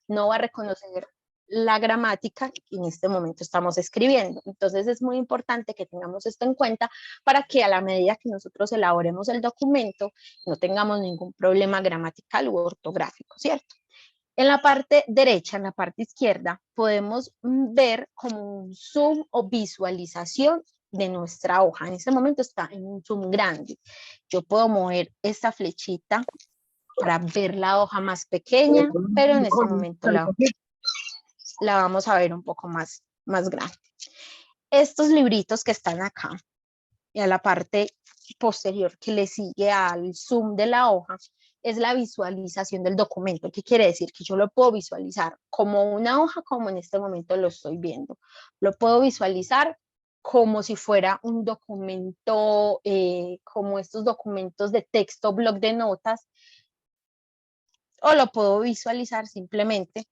no va a reconocer la gramática que en este momento estamos escribiendo. Entonces es muy importante que tengamos esto en cuenta para que a la medida que nosotros elaboremos el documento no tengamos ningún problema gramatical u ortográfico, ¿cierto? En la parte derecha, en la parte izquierda, podemos ver como un zoom o visualización de nuestra hoja. En este momento está en un zoom grande. Yo puedo mover esta flechita para ver la hoja más pequeña, pero en este momento la vamos a ver un poco más grande. Estos libritos que están acá y a la parte posterior que le sigue al zoom de la hoja es la visualización del documento. ¿Qué quiere decir? Que yo lo puedo visualizar como una hoja, como en este momento lo estoy viendo. Lo puedo visualizar como si fuera un documento, como estos documentos de texto, blog de notas, o lo puedo visualizar simplemente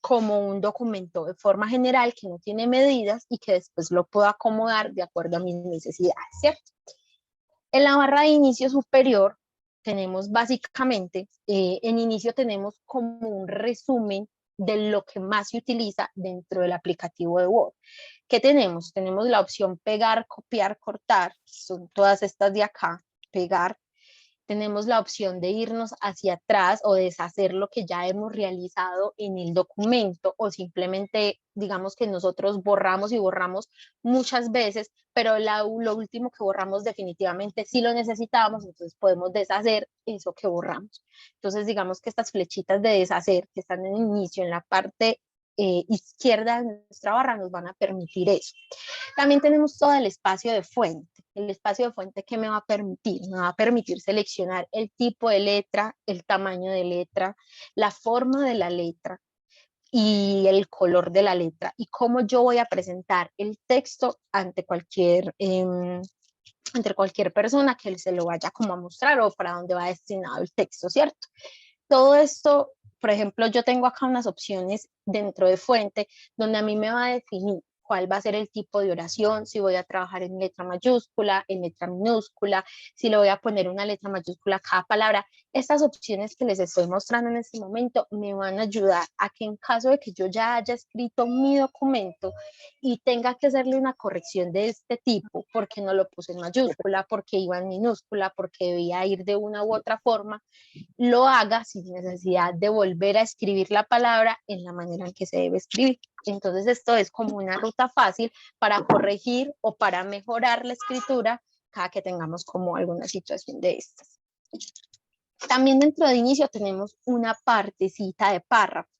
como un documento de forma general que no tiene medidas y que después lo puedo acomodar de acuerdo a mis necesidades, ¿cierto? En la barra de inicio superior tenemos básicamente, en inicio tenemos como un resumen de lo que más se utiliza dentro del aplicativo de Word. ¿Qué tenemos? Tenemos la opción pegar, copiar, cortar, son todas estas de acá, pegar. Tenemos la opción de irnos hacia atrás o deshacer lo que ya hemos realizado en el documento, o simplemente, digamos que nosotros borramos y borramos muchas veces, pero lo último que borramos definitivamente sí lo necesitábamos, entonces podemos deshacer eso que borramos. Entonces digamos que estas flechitas de deshacer que están en el inicio, en la parte izquierda de nuestra barra, nos van a permitir eso. También tenemos todo el espacio de fuente. El espacio de fuente, ¿qué me va a permitir? Me va a permitir seleccionar el tipo de letra, el tamaño de letra, la forma de la letra y el color de la letra, y cómo yo voy a presentar el texto ante cualquier persona que se lo vaya como a mostrar, o para dónde va destinado el texto, ¿cierto? Todo esto, por ejemplo, yo tengo acá unas opciones dentro de fuente donde a mí me va a definir cuál va a ser el tipo de oración, si voy a trabajar en letra mayúscula, en letra minúscula, si le voy a poner una letra mayúscula a cada palabra. Estas opciones que les estoy mostrando en este momento me van a ayudar a que en caso de que yo ya haya escrito mi documento y tenga que hacerle una corrección de este tipo, porque no lo puse en mayúscula, porque iba en minúscula, porque debía ir de una u otra forma, lo haga sin necesidad de volver a escribir la palabra en la manera en que se debe escribir. Entonces esto es como una ruta fácil para corregir o para mejorar la escritura cada que tengamos como alguna situación de estas. También dentro de inicio tenemos una partecita de párrafo.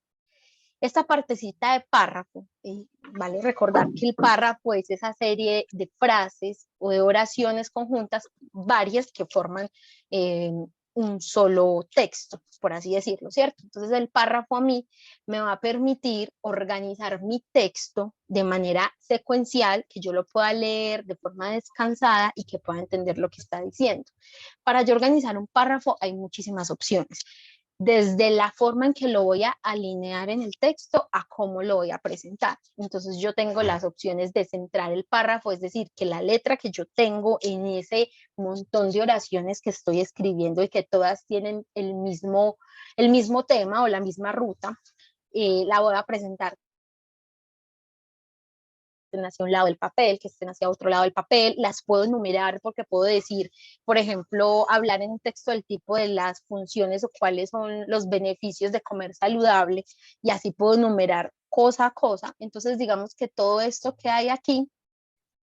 Esta partecita de párrafo, vale recordar que el párrafo es esa serie de frases o de oraciones conjuntas, varias que forman un solo texto, por así decirlo, ¿cierto? Entonces el párrafo a mí me va a permitir organizar mi texto de manera secuencial, que yo lo pueda leer de forma descansada y que pueda entender lo que está diciendo. Para yo organizar un párrafo hay muchísimas opciones, desde la forma en que lo voy a alinear en el texto a cómo lo voy a presentar. Entonces yo tengo las opciones de centrar el párrafo, es decir, que la letra que yo tengo en ese montón de oraciones que estoy escribiendo y que todas tienen el mismo tema o la misma ruta, la voy a presentar estén hacia un lado del papel, que estén hacia otro lado del papel, las puedo enumerar porque puedo decir, por ejemplo, hablar en un texto del tipo de las funciones o cuáles son los beneficios de comer saludable, y así puedo enumerar cosa a cosa. Entonces digamos que todo esto que hay aquí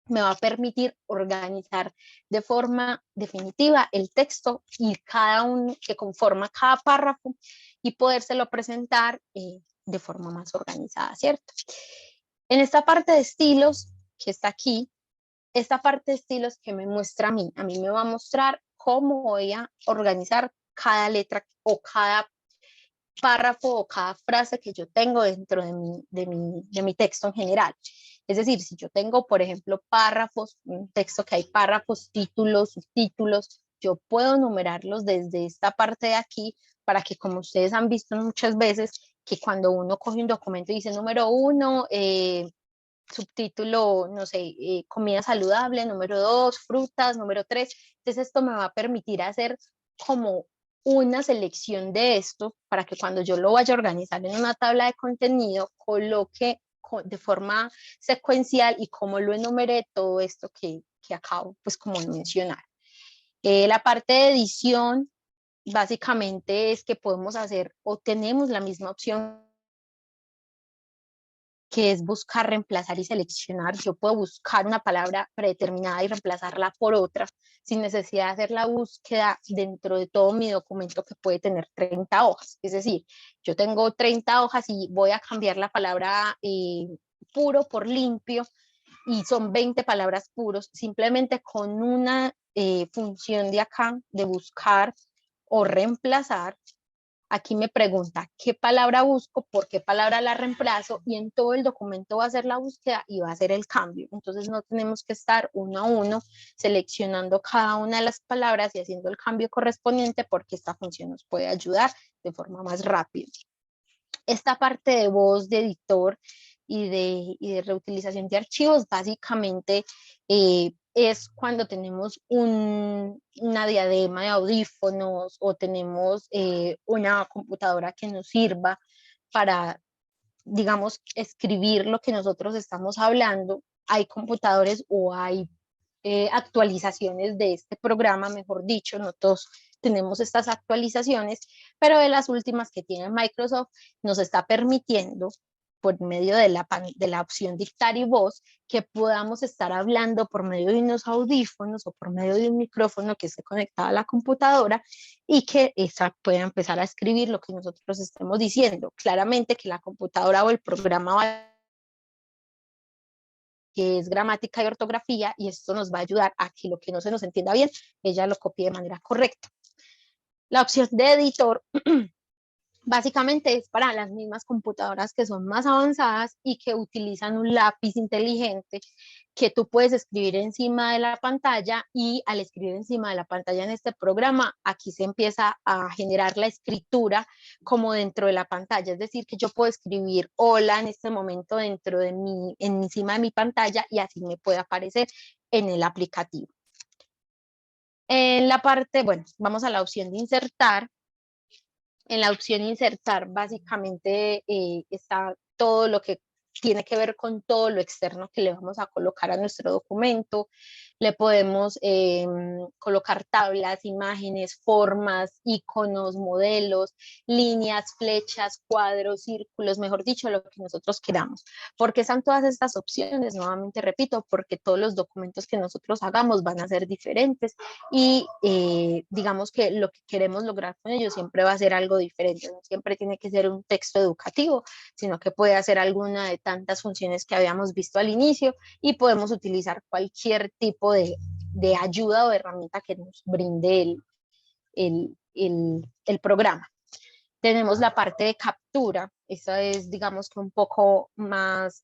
me va a permitir organizar de forma definitiva el texto y cada uno que conforma cada párrafo, y podérselo presentar de forma más organizada, ¿cierto? En esta parte de estilos que está aquí, esta parte de estilos que me muestra a mí me va a mostrar cómo voy a organizar cada letra o cada párrafo o cada frase que yo tengo dentro de mi texto en general. Es decir, si yo tengo, por ejemplo, párrafos, un texto que hay párrafos, títulos, subtítulos, yo puedo numerarlos desde esta parte de aquí para que, como ustedes han visto muchas veces, que cuando uno coge un documento y dice número 1, subtítulo, no sé, comida saludable, número 2, frutas, número 3, entonces esto me va a permitir hacer como una selección de esto para que cuando yo lo vaya a organizar en una tabla de contenido, coloque de forma secuencial y como lo enumeré todo esto que acabo pues como de mencionar. La parte de edición básicamente es que podemos hacer o tenemos la misma opción que es buscar, reemplazar y seleccionar. Yo puedo buscar una palabra predeterminada y reemplazarla por otra sin necesidad de hacer la búsqueda dentro de todo mi documento que puede tener 30 hojas. Es decir, yo tengo 30 hojas y voy a cambiar la palabra puro por limpio y son 20 palabras puros, simplemente con una función de acá de buscar o reemplazar. Aquí me pregunta qué palabra busco, por qué palabra la reemplazo y en todo el documento va a ser la búsqueda y va a ser el cambio. Entonces no tenemos que estar uno a uno seleccionando cada una de las palabras y haciendo el cambio correspondiente porque esta función nos puede ayudar de forma más rápida. Esta parte de voz, de editor y de reutilización de archivos básicamente es cuando tenemos una diadema de audífonos o tenemos una computadora que nos sirva para, digamos, escribir lo que nosotros estamos hablando. Hay computadores o hay actualizaciones de este programa, mejor dicho, no todos tenemos estas actualizaciones, pero de las últimas que tiene Microsoft nos está permitiendo por medio de la opción dictar y voz, que podamos estar hablando por medio de unos audífonos o por medio de un micrófono que esté conectado a la computadora y que esa pueda empezar a escribir lo que nosotros estemos diciendo. Claramente que la computadora o el programa va que es gramática y ortografía, y esto nos va a ayudar a que lo que no se nos entienda bien, ella lo copie de manera correcta. La opción de editor básicamente es para las mismas computadoras que son más avanzadas y que utilizan un lápiz inteligente que tú puedes escribir encima de la pantalla y al escribir encima de la pantalla en este programa, aquí se empieza a generar la escritura como dentro de la pantalla, es decir, que yo puedo escribir hola en este momento dentro de encima de mi pantalla y así me puede aparecer en el aplicativo. En la parte, bueno, vamos a la opción de insertar. En la opción insertar básicamente está todo lo que tiene que ver con todo lo externo que le vamos a colocar a nuestro documento. Le podemos colocar tablas, imágenes, formas, iconos, modelos, líneas, flechas, cuadros, círculos, mejor dicho, lo que nosotros queramos. ¿Por qué están todas estas opciones? Nuevamente repito, porque todos los documentos que nosotros hagamos van a ser diferentes y digamos que lo que queremos lograr con ellos siempre va a ser algo diferente. No siempre tiene que ser un texto educativo, sino que puede hacer alguna de tantas funciones que habíamos visto al inicio y podemos utilizar cualquier tipo de ayuda o herramienta que nos brinde el programa. Tenemos la parte de captura, esa es digamos que un poco más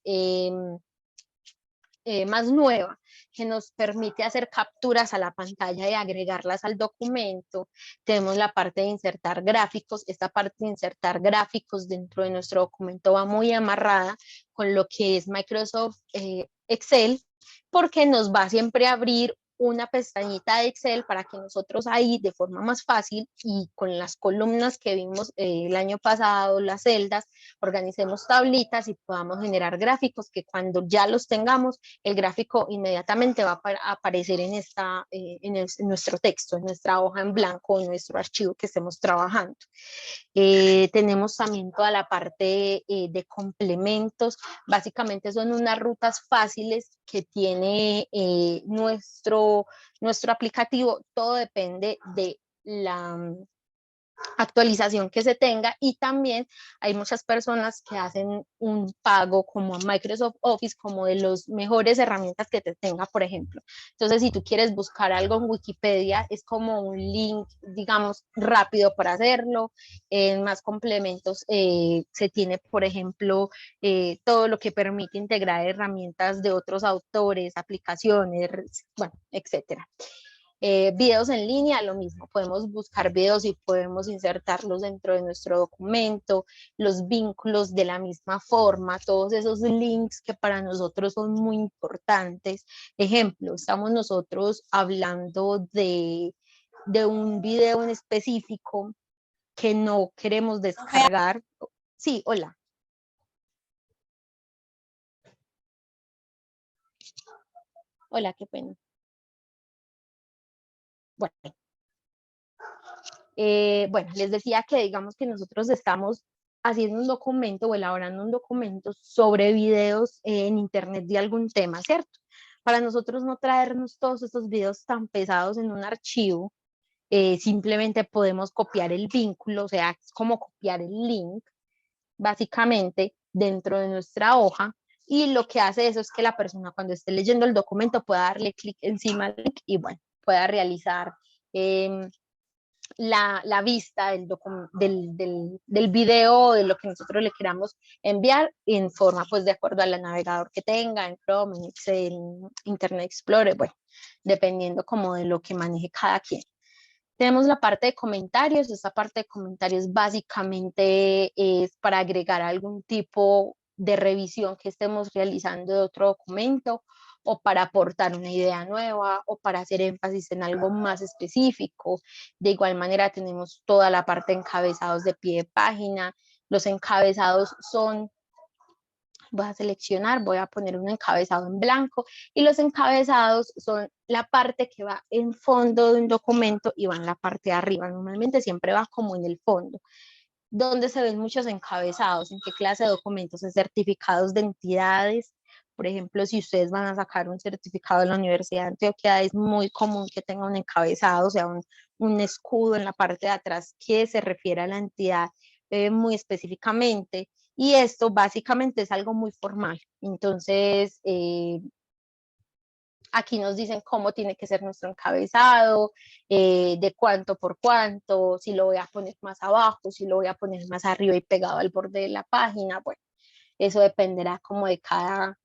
más nueva, que nos permite hacer capturas a la pantalla y agregarlas al documento. Tenemos la parte de insertar gráficos. Esta parte de insertar gráficos dentro de nuestro documento va muy amarrada con lo que es Microsoft Excel, porque nos va siempre a abrir una pestañita de Excel para que nosotros ahí de forma más fácil y con las columnas que vimos el año pasado, las celdas, organicemos tablitas y podamos generar gráficos que cuando ya los tengamos, el gráfico inmediatamente va a aparecer en, en nuestro texto, en nuestra hoja en blanco, en nuestro archivo que estemos trabajando. Tenemos también toda la parte de complementos. Básicamente son unas rutas fáciles que tiene nuestro aplicativo. Todo depende de la actualización que se tenga y también hay muchas personas que hacen un pago como a Microsoft Office como de las mejores herramientas que te tenga, por ejemplo. Entonces, si tú quieres buscar algo en Wikipedia, es como un link, digamos, rápido para hacerlo. En más complementos se tiene, por ejemplo, todo lo que permite integrar herramientas de otros autores, aplicaciones, bueno, etcétera. Videos en línea, lo mismo, podemos buscar videos y podemos insertarlos dentro de nuestro documento, los vínculos de la misma forma, todos esos links que para nosotros son muy importantes. Ejemplo, estamos nosotros hablando de de un video en específico que no queremos descargar. Sí, hola. Hola, qué pena. Bueno, bueno, les decía que digamos que nosotros estamos haciendo un documento o elaborando un documento sobre videos en internet de algún tema, ¿cierto? Para nosotros no traernos todos estos videos tan pesados en un archivo, simplemente podemos copiar el vínculo, o sea, es como copiar el link, básicamente, dentro de nuestra hoja, y lo que hace eso es que la persona cuando esté leyendo el documento pueda darle clic encima del link y bueno, pueda realizar la vista del video, de lo que nosotros le queramos enviar en forma, pues de acuerdo al navegador que tenga, en Chrome, en Excel, en Internet Explorer, bueno, dependiendo como de lo que maneje cada quien. Tenemos la parte de comentarios. Esta parte de comentarios básicamente es para agregar algún tipo de revisión que estemos realizando de otro documento, o para aportar una idea nueva, o para hacer énfasis en algo más específico. De igual manera tenemos toda la parte de encabezados de pie de página. Los encabezados son, voy a seleccionar, voy a poner un encabezado en blanco, y los encabezados son la parte que va en fondo de un documento y va en la parte de arriba. Normalmente siempre va como en el fondo. ¿Dónde se ven muchos encabezados? ¿En qué clase de documentos? En certificados de entidades. Por ejemplo, si ustedes van a sacar un certificado de la Universidad de Antioquia, es muy común que tenga un encabezado, o sea, un escudo en la parte de atrás que se refiere a la entidad muy específicamente. Y esto básicamente es algo muy formal. Entonces, aquí nos dicen cómo tiene que ser nuestro encabezado, de cuánto por cuánto, si lo voy a poner más abajo, si lo voy a poner más arriba y pegado al borde de la página. Bueno, eso dependerá como de cada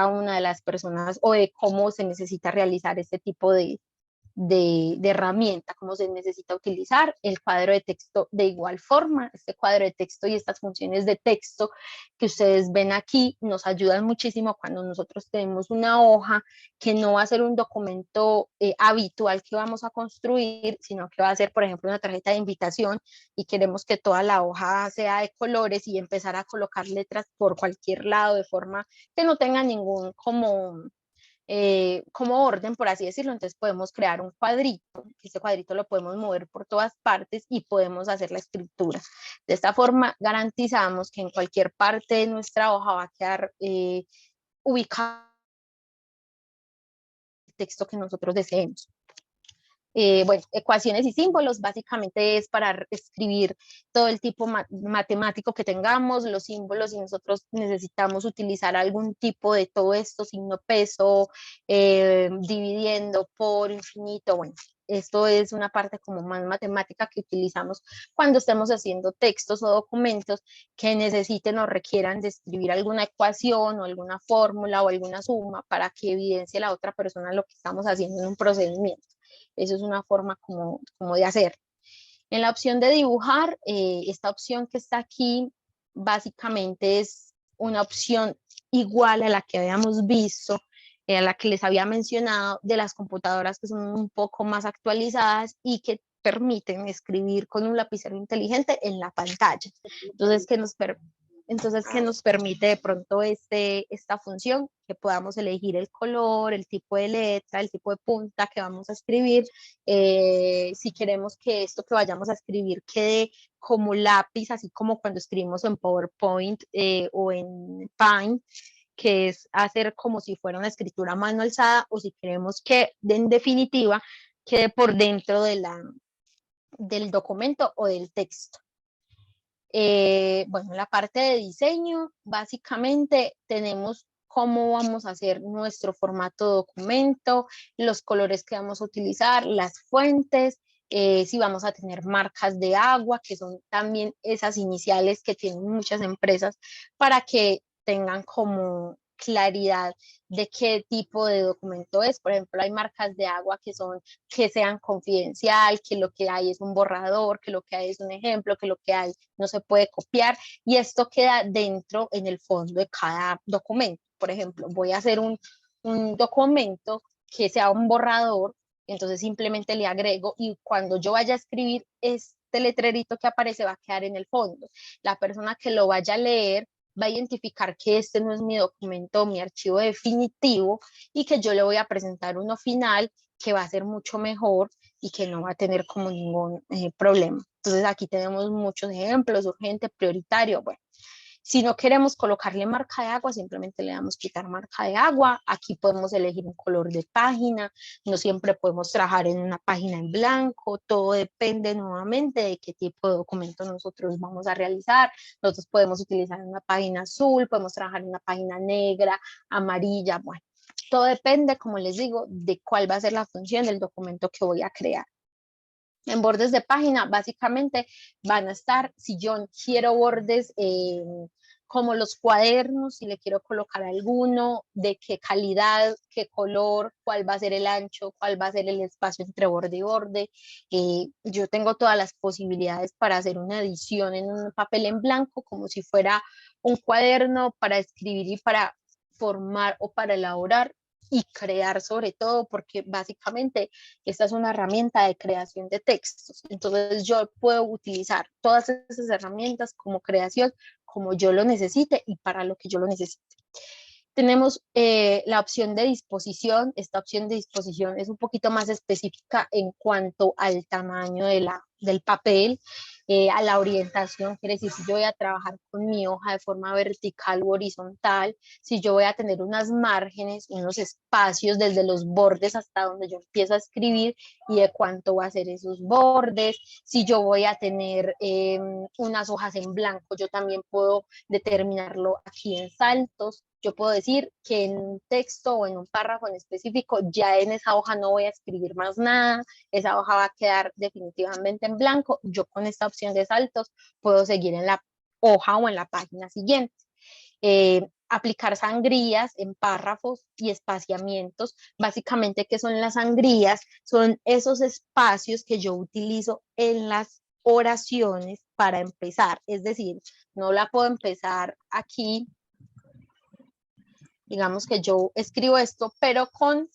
una de las personas, o de cómo se necesita realizar este tipo de herramienta, cómo se necesita utilizar el cuadro de texto. De igual forma, este cuadro de texto y estas funciones de texto que ustedes ven aquí nos ayudan muchísimo cuando nosotros tenemos una hoja que no va a ser un documento habitual que vamos a construir, sino que va a ser, por ejemplo, una tarjeta de invitación, y queremos que toda la hoja sea de colores y empezar a colocar letras por cualquier lado de forma que no tenga ningún como orden, por así decirlo. Entonces podemos crear un cuadrito, este cuadrito lo podemos mover por todas partes y podemos hacer la escritura. De esta forma garantizamos que en cualquier parte de nuestra hoja va a quedar ubicado el texto que nosotros deseemos. Bueno, ecuaciones y símbolos básicamente es para escribir todo el tipo matemático que tengamos. Los símbolos, si nosotros necesitamos utilizar algún tipo de todo esto, signo peso, dividiendo por infinito, bueno, esto es una parte como más matemática que utilizamos cuando estemos haciendo textos o documentos que necesiten o requieran de escribir alguna ecuación o alguna fórmula o alguna suma para que evidencie a la otra persona lo que estamos haciendo en un procedimiento. Eso es una forma como de hacer. En la opción de dibujar, esta opción que está aquí básicamente es una opción igual a la que habíamos visto, a la que les había mencionado, de las computadoras que son un poco más actualizadas y que permiten escribir con un lapicero inteligente en la pantalla. Entonces, ¿qué nos permite de pronto esta función? Que podamos elegir el color, el tipo de letra, el tipo de punta que vamos a escribir. Si queremos que esto que vayamos a escribir quede como lápiz, así como cuando escribimos en PowerPoint o en Paint, que es hacer como si fuera una escritura a mano alzada, o si queremos que en definitiva quede por dentro del documento o del texto. Bueno, la parte de diseño, básicamente tenemos cómo vamos a hacer nuestro formato de documento, los colores que vamos a utilizar, las fuentes, si vamos a tener marcas de agua, que son también esas iniciales que tienen muchas empresas para que tengan como claridad de qué tipo de documento es. Por ejemplo, hay marcas de agua que sean confidencial, que lo que hay es un borrador, que lo que hay es un ejemplo, que lo que hay no se puede copiar, y esto queda dentro en el fondo de cada documento. Por ejemplo, voy a hacer un documento que sea un borrador, Entonces simplemente le agrego y cuando yo vaya a escribir este letrerito que aparece va a quedar en el fondo. La persona que lo vaya a leer va a identificar que este no es mi documento, mi archivo definitivo y que yo le voy a presentar uno final que va a ser mucho mejor y que no va a tener como ningún problema. Entonces aquí tenemos muchos ejemplos: urgente, prioritario. Bueno, si no queremos colocarle marca de agua, simplemente le damos quitar marca de agua. Aquí podemos elegir un color de página. No siempre podemos trabajar en una página en blanco. Todo depende nuevamente de qué tipo de documento nosotros vamos a realizar. Nosotros podemos utilizar una página azul, podemos trabajar en una página negra, amarilla. Bueno, todo depende, como les digo, de cuál va a ser la función del documento que voy a crear. En bordes de página, básicamente van a estar, si yo quiero bordes como los cuadernos, si le quiero colocar alguno, de qué calidad, qué color, cuál va a ser el ancho, cuál va a ser el espacio entre borde y borde. Yo tengo todas las posibilidades para hacer una edición en un papel en blanco, como si fuera un cuaderno para escribir y para formar o para elaborar y crear sobre todo, porque básicamente esta es una herramienta de creación de textos. Entonces yo puedo utilizar todas esas herramientas como creación, como yo lo necesite y para lo que yo lo necesite. Tenemos la opción de disposición. Esta opción de disposición es un poquito más específica en cuanto al tamaño del papel, a la orientación, quiere decir si yo voy a trabajar con mi hoja de forma vertical u horizontal, si yo voy a tener unas márgenes, unos espacios desde los bordes hasta donde yo empiezo a escribir y de cuánto va a ser esos bordes, si yo voy a tener unas hojas en blanco, yo también puedo determinarlo aquí en saltos. Yo puedo decir que en un texto o en un párrafo en específico, ya en esa hoja no voy a escribir más nada, esa hoja va a quedar definitivamente en blanco. Yo con esta opción de saltos puedo seguir en la hoja o en la página siguiente. Aplicar sangrías en párrafos y espaciamientos. Básicamente, ¿qué son las sangrías? Son esos espacios que yo utilizo en las oraciones para empezar. Es decir, no la puedo empezar aquí. Digamos que yo escribo esto, pero con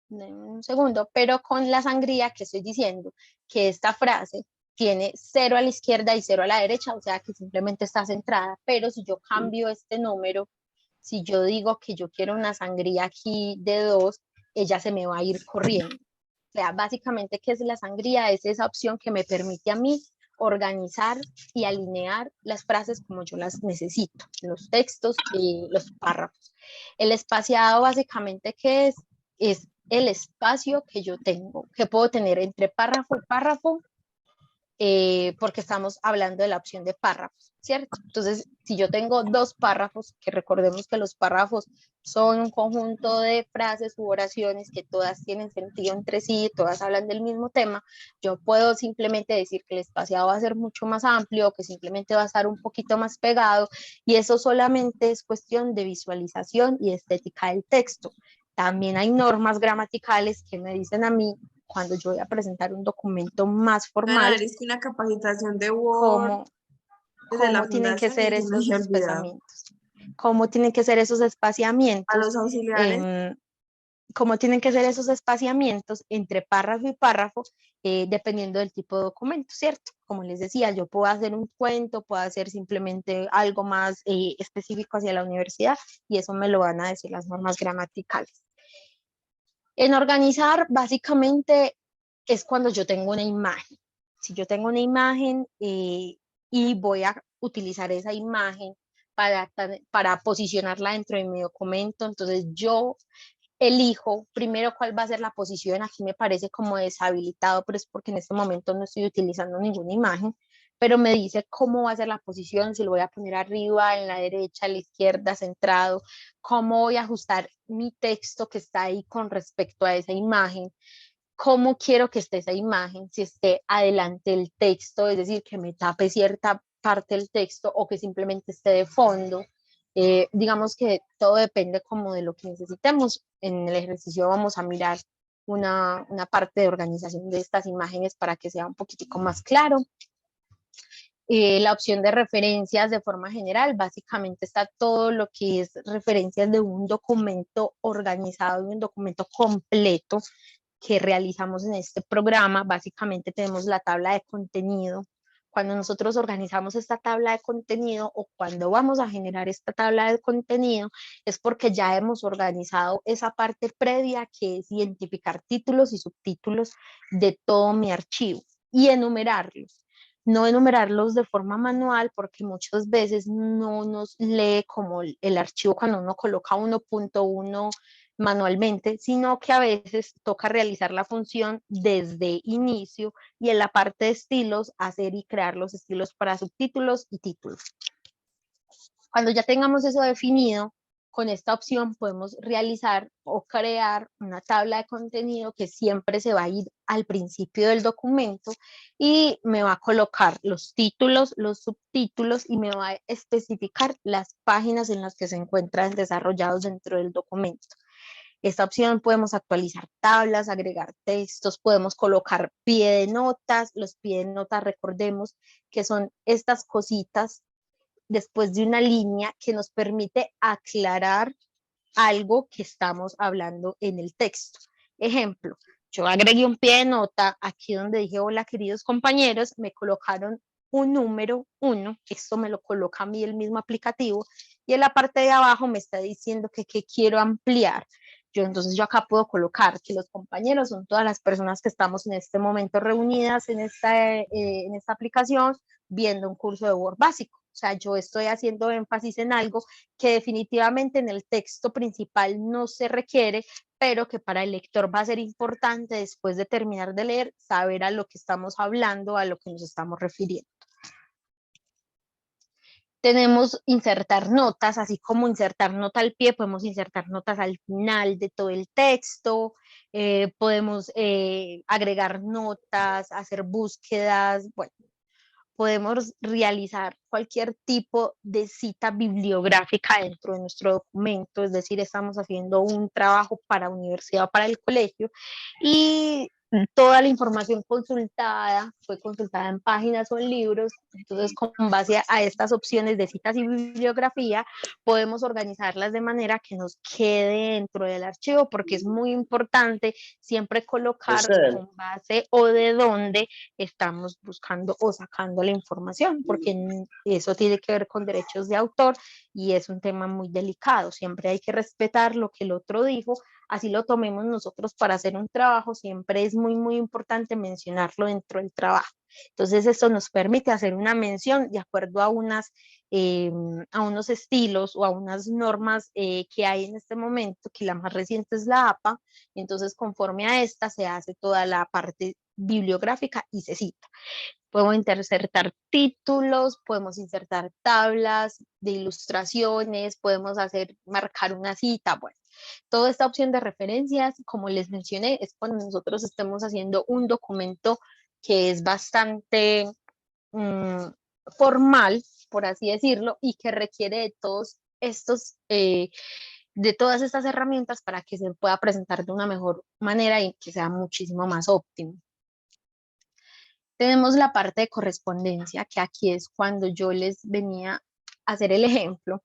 un segundo, pero con la sangría que estoy diciendo que esta frase tiene 0 a la izquierda y 0 a la derecha, o sea que simplemente está centrada, pero si yo cambio este número, si yo digo que yo quiero una sangría aquí de 2, ella se me va a ir corriendo. O sea, básicamente, ¿qué es la sangría? Es esa opción que me permite a mí organizar y alinear las frases como yo las necesito, los textos y los párrafos. El espaciado, básicamente, ¿qué es? Es el espacio que yo tengo, que puedo tener entre párrafo y párrafo, porque estamos hablando de la opción de párrafos, ¿cierto? Entonces, si yo tengo 2 párrafos, que recordemos que los párrafos son un conjunto de frases u oraciones que todas tienen sentido entre sí, todas hablan del mismo tema, yo puedo simplemente decir que el espaciado va a ser mucho más amplio, que simplemente va a estar un poquito más pegado, y eso solamente es cuestión de visualización y estética del texto. También hay normas gramaticales que me dicen a mí, cuando yo voy a presentar un documento más formal, Ganar es que una capacitación de Word cómo, desde la cómo tienen que fundación y ser se me esos había olvidado. espaciamientos, cómo tienen que ser esos A espaciamientos, los auxiliares, eh, cómo tienen que ser esos espaciamientos entre párrafo y párrafo, dependiendo del tipo de documento, ¿cierto? Como les decía, yo puedo hacer un cuento, puedo hacer simplemente algo más específico hacia la universidad, y eso me lo van a decir las normas gramaticales. En organizar, básicamente, es cuando yo tengo una imagen. Si yo tengo una imagen y voy a utilizar esa imagen para posicionarla dentro de mi documento, entonces yo elijo primero cuál va a ser la posición. Aquí me parece como deshabilitado, pero es porque en este momento no estoy utilizando ninguna imagen, pero me dice cómo va a ser la posición, si lo voy a poner arriba, en la derecha, a la izquierda, centrado, cómo voy a ajustar mi texto que está ahí con respecto a esa imagen, cómo quiero que esté esa imagen, si esté adelante el texto, es decir, que me tape cierta parte del texto o que simplemente esté de fondo. Digamos que todo depende como de lo que necesitemos. En el ejercicio vamos a mirar una parte de organización de estas imágenes para que sea un poquitico más claro. La opción de referencias de forma general, básicamente está todo lo que es referencias de un documento organizado, de un documento completo. que realizamos en este programa. Básicamente tenemos la tabla de contenido. Cuando nosotros organizamos esta tabla de contenido o cuando vamos a generar esta tabla de contenido, es porque ya hemos organizado esa parte previa, que es identificar títulos y subtítulos de todo mi archivo y enumerarlos. No enumerarlos de forma manual, porque muchas veces no nos lee como el archivo cuando uno coloca 1.1 manualmente, sino que a veces toca realizar la función desde inicio y en la parte de estilos hacer y crear los estilos para subtítulos y títulos. Cuando ya tengamos eso definido, con esta opción podemos realizar o crear una tabla de contenido que siempre se va a ir al principio del documento y me va a colocar los títulos, los subtítulos y me va a especificar las páginas en las que se encuentran desarrollados dentro del documento. Esta opción podemos actualizar tablas, agregar textos, podemos colocar pie de notas. Los pie de notas, recordemos que son estas cositas después de una línea que nos permite aclarar algo que estamos hablando en el texto. Ejemplo, yo agregué un pie de nota aquí donde dije hola queridos compañeros, me colocaron un número 1, esto me lo coloca a mí el mismo aplicativo, y en la parte de abajo me está diciendo que quiero ampliar. Entonces yo acá puedo colocar que los compañeros son todas las personas que estamos en este momento reunidas en esta aplicación viendo un curso de Word básico. O sea, yo estoy haciendo énfasis en algo que definitivamente en el texto principal no se requiere, pero que para el lector va a ser importante después de terminar de leer, saber a lo que estamos hablando, a lo que nos estamos refiriendo. Tenemos insertar notas, así como insertar nota al pie, podemos insertar notas al final de todo el texto, podemos agregar notas, hacer búsquedas, bueno, podemos realizar cualquier tipo de cita bibliográfica dentro de nuestro documento, es decir, estamos haciendo un trabajo para universidad o para el colegio y toda la información consultada fue consultada en páginas o en libros. Entonces, con base a estas opciones de citas y bibliografía, podemos organizarlas de manera que nos quede dentro del archivo, porque es muy importante siempre colocar con base o de dónde estamos buscando o sacando la información, porque eso tiene que ver con derechos de autor y es un tema muy delicado. Siempre hay que respetar lo que el otro dijo, así lo tomemos nosotros para hacer un trabajo, siempre es muy importante mencionarlo dentro del trabajo. Entonces esto nos permite hacer una mención de acuerdo a unos estilos o a unas normas que hay en este momento, que la más reciente es la APA. Entonces conforme a esta se hace toda la parte bibliográfica y se cita. Podemos insertar títulos, podemos insertar tablas de ilustraciones, podemos marcar una cita. Bueno, toda esta opción de referencias, como les mencioné, es cuando nosotros estemos haciendo un documento que es bastante formal, por así decirlo, y que requiere de todos estos, de todas estas herramientas para que se pueda presentar de una mejor manera y que sea muchísimo más óptimo. Tenemos la parte de correspondencia, que aquí es cuando yo les venía a hacer el ejemplo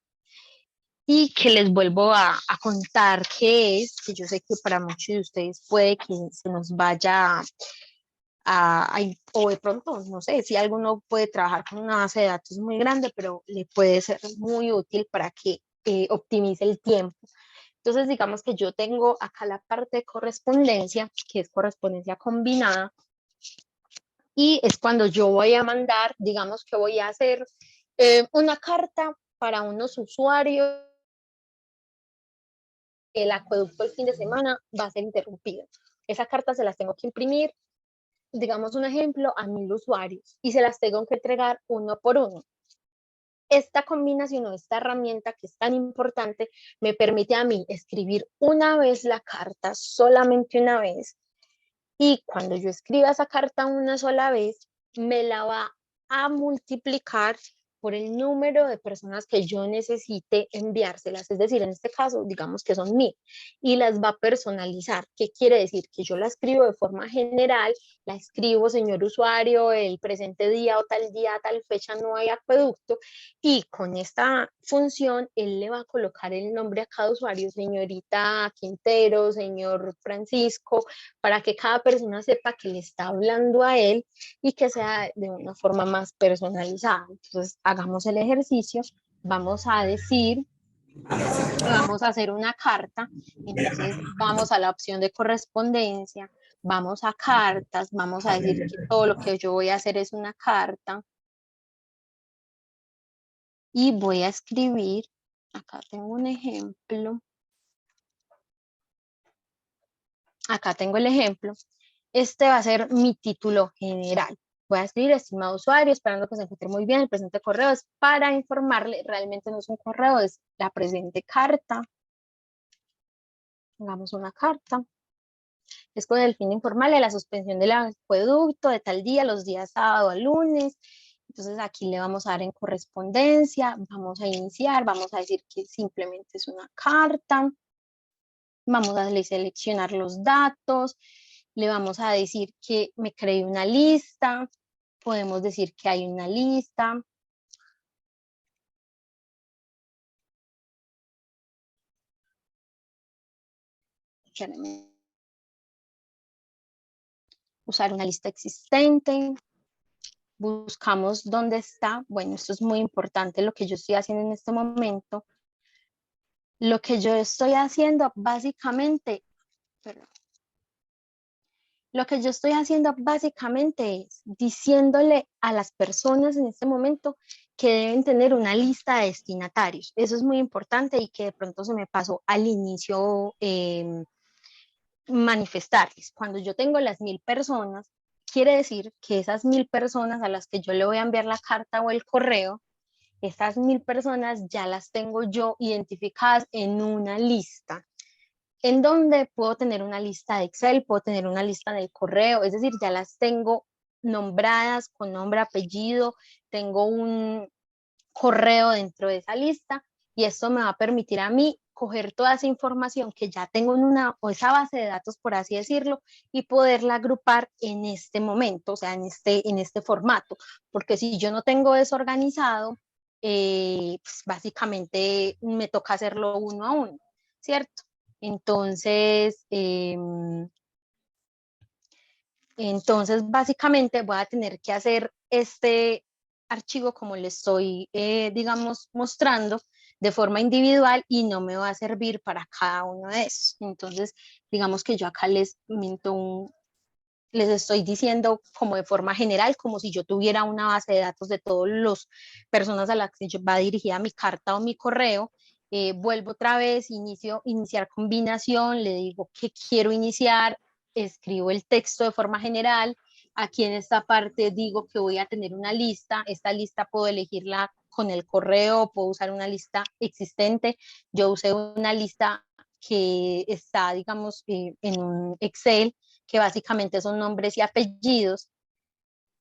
y que les vuelvo a contar qué es, que yo sé que para muchos de ustedes puede que se nos vaya o de pronto, no sé, si alguno puede trabajar con una base de datos muy grande, pero le puede ser muy útil para que optimice el tiempo. Entonces, digamos que yo tengo acá la parte de correspondencia, que es correspondencia combinada, y es cuando yo voy a mandar, digamos que voy a hacer una carta para unos usuarios. El acueducto el fin de semana va a ser interrumpido. Esa carta se las tengo que imprimir, digamos un ejemplo, a 1000 usuarios y se las tengo que entregar uno por uno. Esta combinación o esta herramienta que es tan importante me permite a mí escribir una vez la carta, solamente una vez, y cuando yo escriba esa carta una sola vez, me la va a multiplicar por el número de personas que yo necesite enviárselas, es decir, en este caso, digamos que son 1000, y las va a personalizar. ¿Qué quiere decir? Que yo la escribo de forma general, la escribo, señor usuario, el presente día o tal día, tal fecha no hay acueducto, y con esta función, él le va a colocar el nombre a cada usuario, señorita Quintero, señor Francisco, para que cada persona sepa que le está hablando a él y que sea de una forma más personalizada. Entonces, hagamos el ejercicio, vamos a decir, vamos a hacer una carta, entonces vamos a la opción de correspondencia, vamos a cartas, vamos a decir que todo lo que yo voy a hacer es una carta y voy a escribir, acá tengo un ejemplo, acá tengo el ejemplo, este va a ser mi título general. Voy a escribir, estimado usuario, esperando que se encuentre muy bien, el presente correo es para informarle, realmente no es un correo, es la presente carta. Hagamos una carta. Es con el fin de informarle la suspensión del acueducto de tal día, los días sábado a lunes. Entonces aquí le vamos a dar en correspondencia, vamos a iniciar, vamos a decir que simplemente es una carta. Vamos a seleccionar los datos, le vamos a decir que me creé una lista, podemos decir que hay una lista. Usar una lista existente. Buscamos dónde está. Bueno, esto es muy importante lo que yo estoy haciendo en este momento. Lo que yo estoy haciendo básicamente, perdón, lo que yo estoy haciendo básicamente es diciéndole a las personas en este momento que deben tener una lista de destinatarios. Eso es muy importante y que de pronto se me pasó al inicio manifestarles. Cuando yo tengo las 1000 personas, quiere decir que esas 1000 personas a las que yo le voy a enviar la carta o el correo, esas 1000 personas ya las tengo yo identificadas en una lista, en donde puedo tener una lista de Excel, puedo tener una lista del correo, es decir, ya las tengo nombradas con nombre, apellido, tengo un correo dentro de esa lista y esto me va a permitir a mí coger toda esa información que ya tengo en una o esa base de datos, por así decirlo, y poderla agrupar en este momento, o sea, en este formato, porque si yo no tengo eso organizado, pues básicamente me toca hacerlo uno a uno, ¿cierto? Entonces, básicamente voy a tener que hacer este archivo como le estoy, digamos, mostrando de forma individual y no me va a servir para cada uno de esos. Entonces, digamos que yo acá les estoy diciendo como de forma general, como si yo tuviera una base de datos de todas las personas a las que va dirigida mi carta o mi correo. Vuelvo otra vez, iniciar combinación, le digo que quiero iniciar, escribo el texto de forma general. Aquí en esta parte digo que voy a tener una lista. Esta lista puedo elegirla con el correo, puedo usar una lista existente. Yo usé una lista que está, digamos, en un Excel, que básicamente son nombres y apellidos.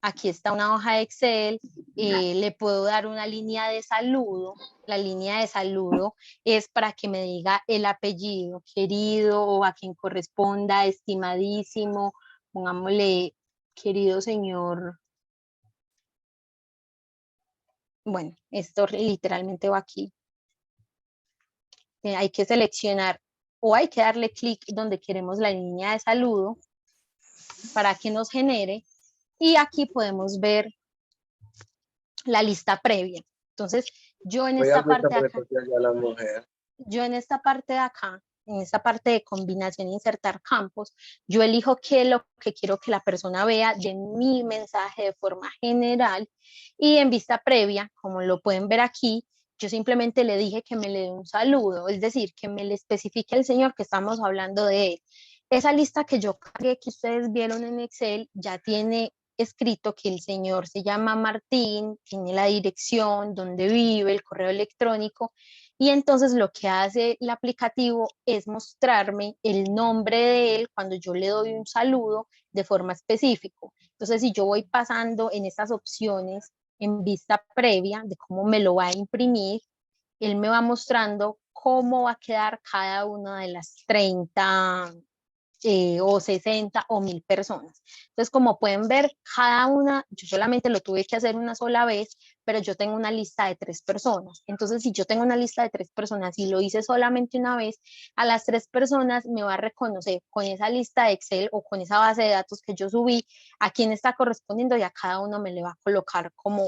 Aquí está una hoja de Excel, le puedo dar una línea de saludo. La línea de saludo es para que me diga el apellido, querido, o a quien corresponda, estimadísimo, pongámosle, querido señor. Bueno, esto literalmente va aquí. Hay que seleccionar o hay que darle clic donde queremos la línea de saludo para que nos genere. Y aquí podemos ver la lista previa. Entonces, yo en esta parte de acá, en esta parte de combinación e insertar campos, yo elijo qué es lo que quiero que la persona vea de mi mensaje de forma general, y en vista previa, como lo pueden ver aquí, yo simplemente le dije que me le dé un saludo, es decir, que me le especifique el señor que estamos hablando de él. Esa lista que yo cargué, que ustedes vieron en Excel, ya tiene escrito que el señor se llama Martín, tiene la dirección, donde vive, el correo electrónico, y entonces lo que hace el aplicativo es mostrarme el nombre de él cuando yo le doy un saludo de forma específica. Entonces, si yo voy pasando en estas opciones, en vista previa de cómo me lo va a imprimir. Él me va mostrando cómo va a quedar cada una de las 30 o 60 o 1000 personas. Entonces, como pueden ver, cada una, yo solamente lo tuve que hacer una sola vez, pero yo tengo una lista de 3 personas. Entonces, si yo tengo una lista de 3 personas y lo hice solamente una vez, a las 3 personas me va a reconocer con esa lista de Excel o con esa base de datos que yo subí a quién está correspondiendo, y a cada uno me le va a colocar como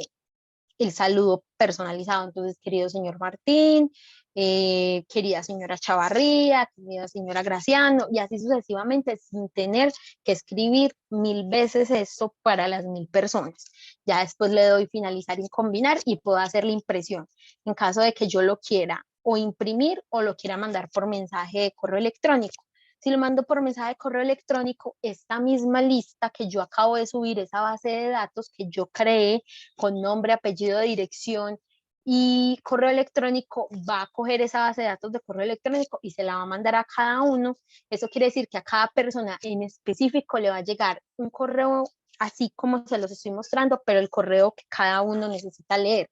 el saludo personalizado. Entonces, querido señor Martín, querida señora Chavarría, querida señora Graciano, y así sucesivamente, sin tener que escribir 1000 veces esto para las 1000 personas. Ya después le doy finalizar y combinar y puedo hacer la impresión en caso de que yo lo quiera o imprimir o lo quiera mandar por mensaje de correo electrónico. Si lo mando por mensaje de correo electrónico, esta misma lista que yo acabo de subir, esa base de datos que yo creé con nombre, apellido, dirección y correo electrónico, va a coger esa base de datos de correo electrónico y se la va a mandar a cada uno. Eso quiere decir que a cada persona en específico le va a llegar un correo así como se los estoy mostrando, pero el correo que cada uno necesita leer.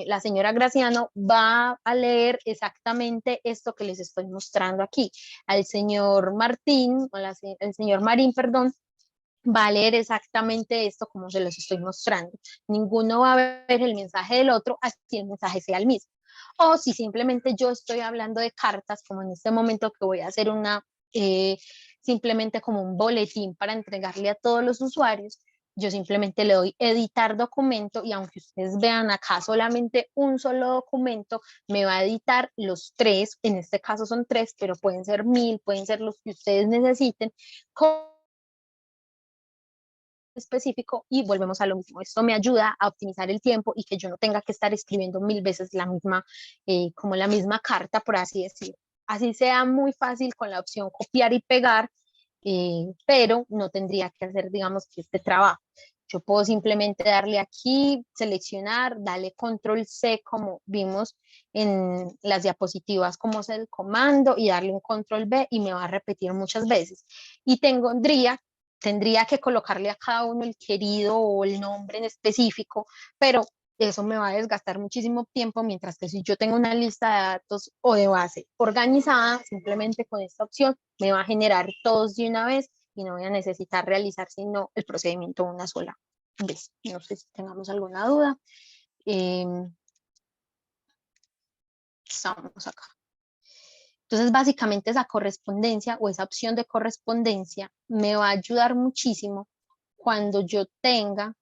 La señora Graciano va a leer exactamente esto que les estoy mostrando aquí. Al señor Martín, el señor Marín, perdón, va a leer exactamente esto como se los estoy mostrando. Ninguno va a ver el mensaje del otro, así el mensaje sea el mismo. O si simplemente yo estoy hablando de cartas, como en este momento que voy a hacer simplemente como un boletín para entregarle a todos los usuarios, yo simplemente le doy editar documento, y aunque ustedes vean acá solamente un solo documento, me va a editar los 3, en este caso son 3, pero pueden ser 1000, pueden ser los que ustedes necesiten, específico, y volvemos a lo mismo. Esto me ayuda a optimizar el tiempo y que yo no tenga que estar escribiendo 1000 veces la misma, como la misma carta, por así decirlo. Así sea muy fácil con la opción copiar y pegar, pero no tendría que hacer, digamos, que este trabajo. Yo puedo simplemente darle aquí, seleccionar, darle control C como vimos en las diapositivas, como es el comando, y darle un control B y me va a repetir muchas veces. Y tendría que colocarle a cada uno el querido o el nombre en específico, pero eso me va a desgastar muchísimo tiempo, mientras que si yo tengo una lista de datos o de base organizada, simplemente con esta opción me va a generar todos de una vez y no voy a necesitar realizar sino el procedimiento una sola vez. No sé si tengamos alguna duda. Estamos acá. Entonces, básicamente esa correspondencia o esa opción de correspondencia me va a ayudar muchísimo cuando yo tenga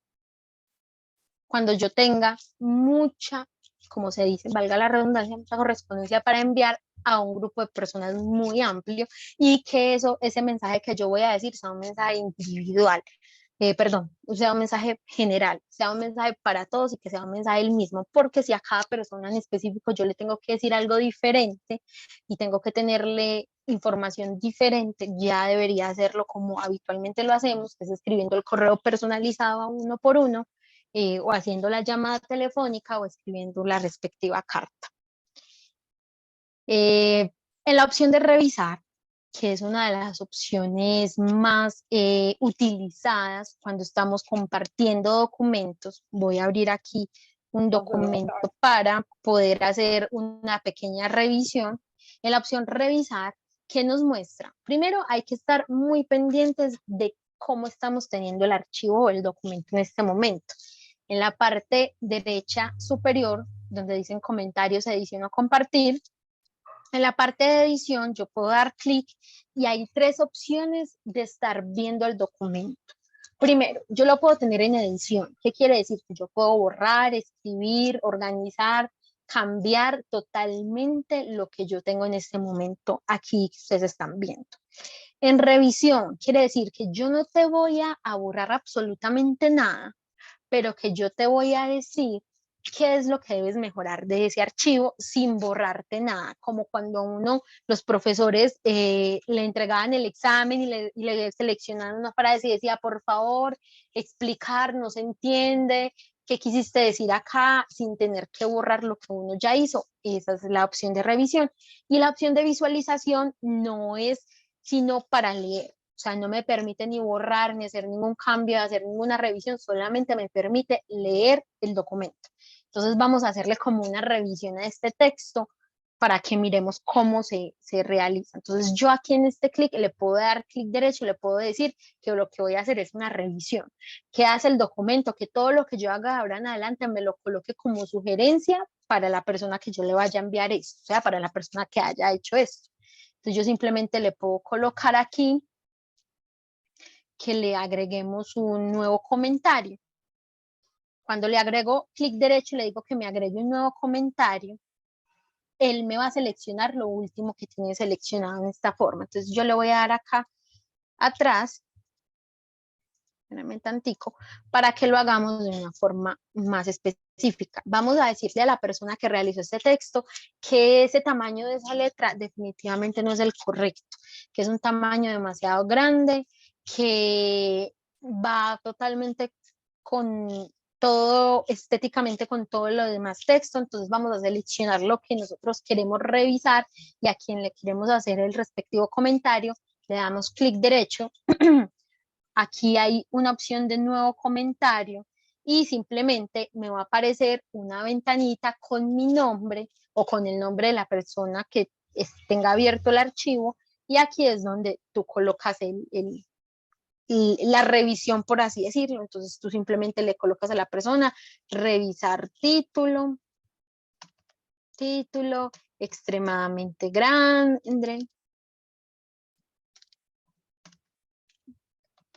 mucha, como se dice, valga la redundancia, mucha correspondencia para enviar a un grupo de personas muy amplio, y que ese mensaje que yo voy a decir sea un mensaje individual, perdón, sea un mensaje general, sea un mensaje para todos y que sea un mensaje el mismo, porque si a cada persona en específico yo le tengo que decir algo diferente y tengo que tenerle información diferente, ya debería hacerlo como habitualmente lo hacemos, que es escribiendo el correo personalizado a uno por uno, o haciendo la llamada telefónica o escribiendo la respectiva carta. En la opción de revisar, que es una de las opciones más utilizadas cuando estamos compartiendo documentos, voy a abrir aquí un documento para poder hacer una pequeña revisión. En la opción revisar, ¿qué nos muestra? Primero, hay que estar muy pendientes de cómo estamos teniendo el archivo o el documento en este momento. En la parte derecha superior, donde dicen comentarios, edición o compartir, en la parte de edición yo puedo dar clic y hay 3 opciones de estar viendo el documento. Primero, yo lo puedo tener en edición. ¿Qué quiere decir? Que yo puedo borrar, escribir, organizar, cambiar totalmente lo que yo tengo en este momento aquí que ustedes están viendo. En revisión, quiere decir que yo no te voy a borrar absolutamente nada, pero que yo te voy a decir qué es lo que debes mejorar de ese archivo sin borrarte nada, como cuando los profesores le entregaban el examen y le seleccionaban una frase y decía, por favor, explicar, no se entiende, qué quisiste decir acá, sin tener que borrar lo que uno ya hizo. Esa es la opción de revisión. Y la opción de visualización no es sino para leer. O sea, no me permite ni borrar, ni hacer ningún cambio, hacer ninguna revisión, solamente me permite leer el documento. Entonces vamos a hacerle como una revisión a este texto para que miremos cómo se realiza. Entonces yo aquí en este clic le puedo dar clic derecho, le puedo decir que lo que voy a hacer es una revisión. ¿Qué hace el documento? Que todo lo que yo haga de ahora en adelante me lo coloque como sugerencia para la persona que yo le vaya a enviar esto, o sea, para la persona que haya hecho esto. Entonces yo simplemente le puedo colocar aquí que le agreguemos un nuevo comentario. Cuando le agrego clic derecho y le digo que me agregue un nuevo comentario, él me va a seleccionar lo último que tiene seleccionado en esta forma. Entonces yo le voy a dar acá atrás, espérame tantico, para que lo hagamos de una forma más específica. Vamos a decirle a la persona que realizó este texto que ese tamaño de esa letra definitivamente no es el correcto, que es un tamaño demasiado grande, que va totalmente con todo, estéticamente con todo lo demás texto. Entonces vamos a seleccionar lo que nosotros queremos revisar y a quien le queremos hacer el respectivo comentario, le damos clic derecho. Aquí hay una opción de nuevo comentario y simplemente me va a aparecer una ventanita con mi nombre o con el nombre de la persona que tenga abierto el archivo, y aquí es donde tú colocas la revisión, por así decirlo. Entonces tú simplemente le colocas a la persona revisar título extremadamente grande,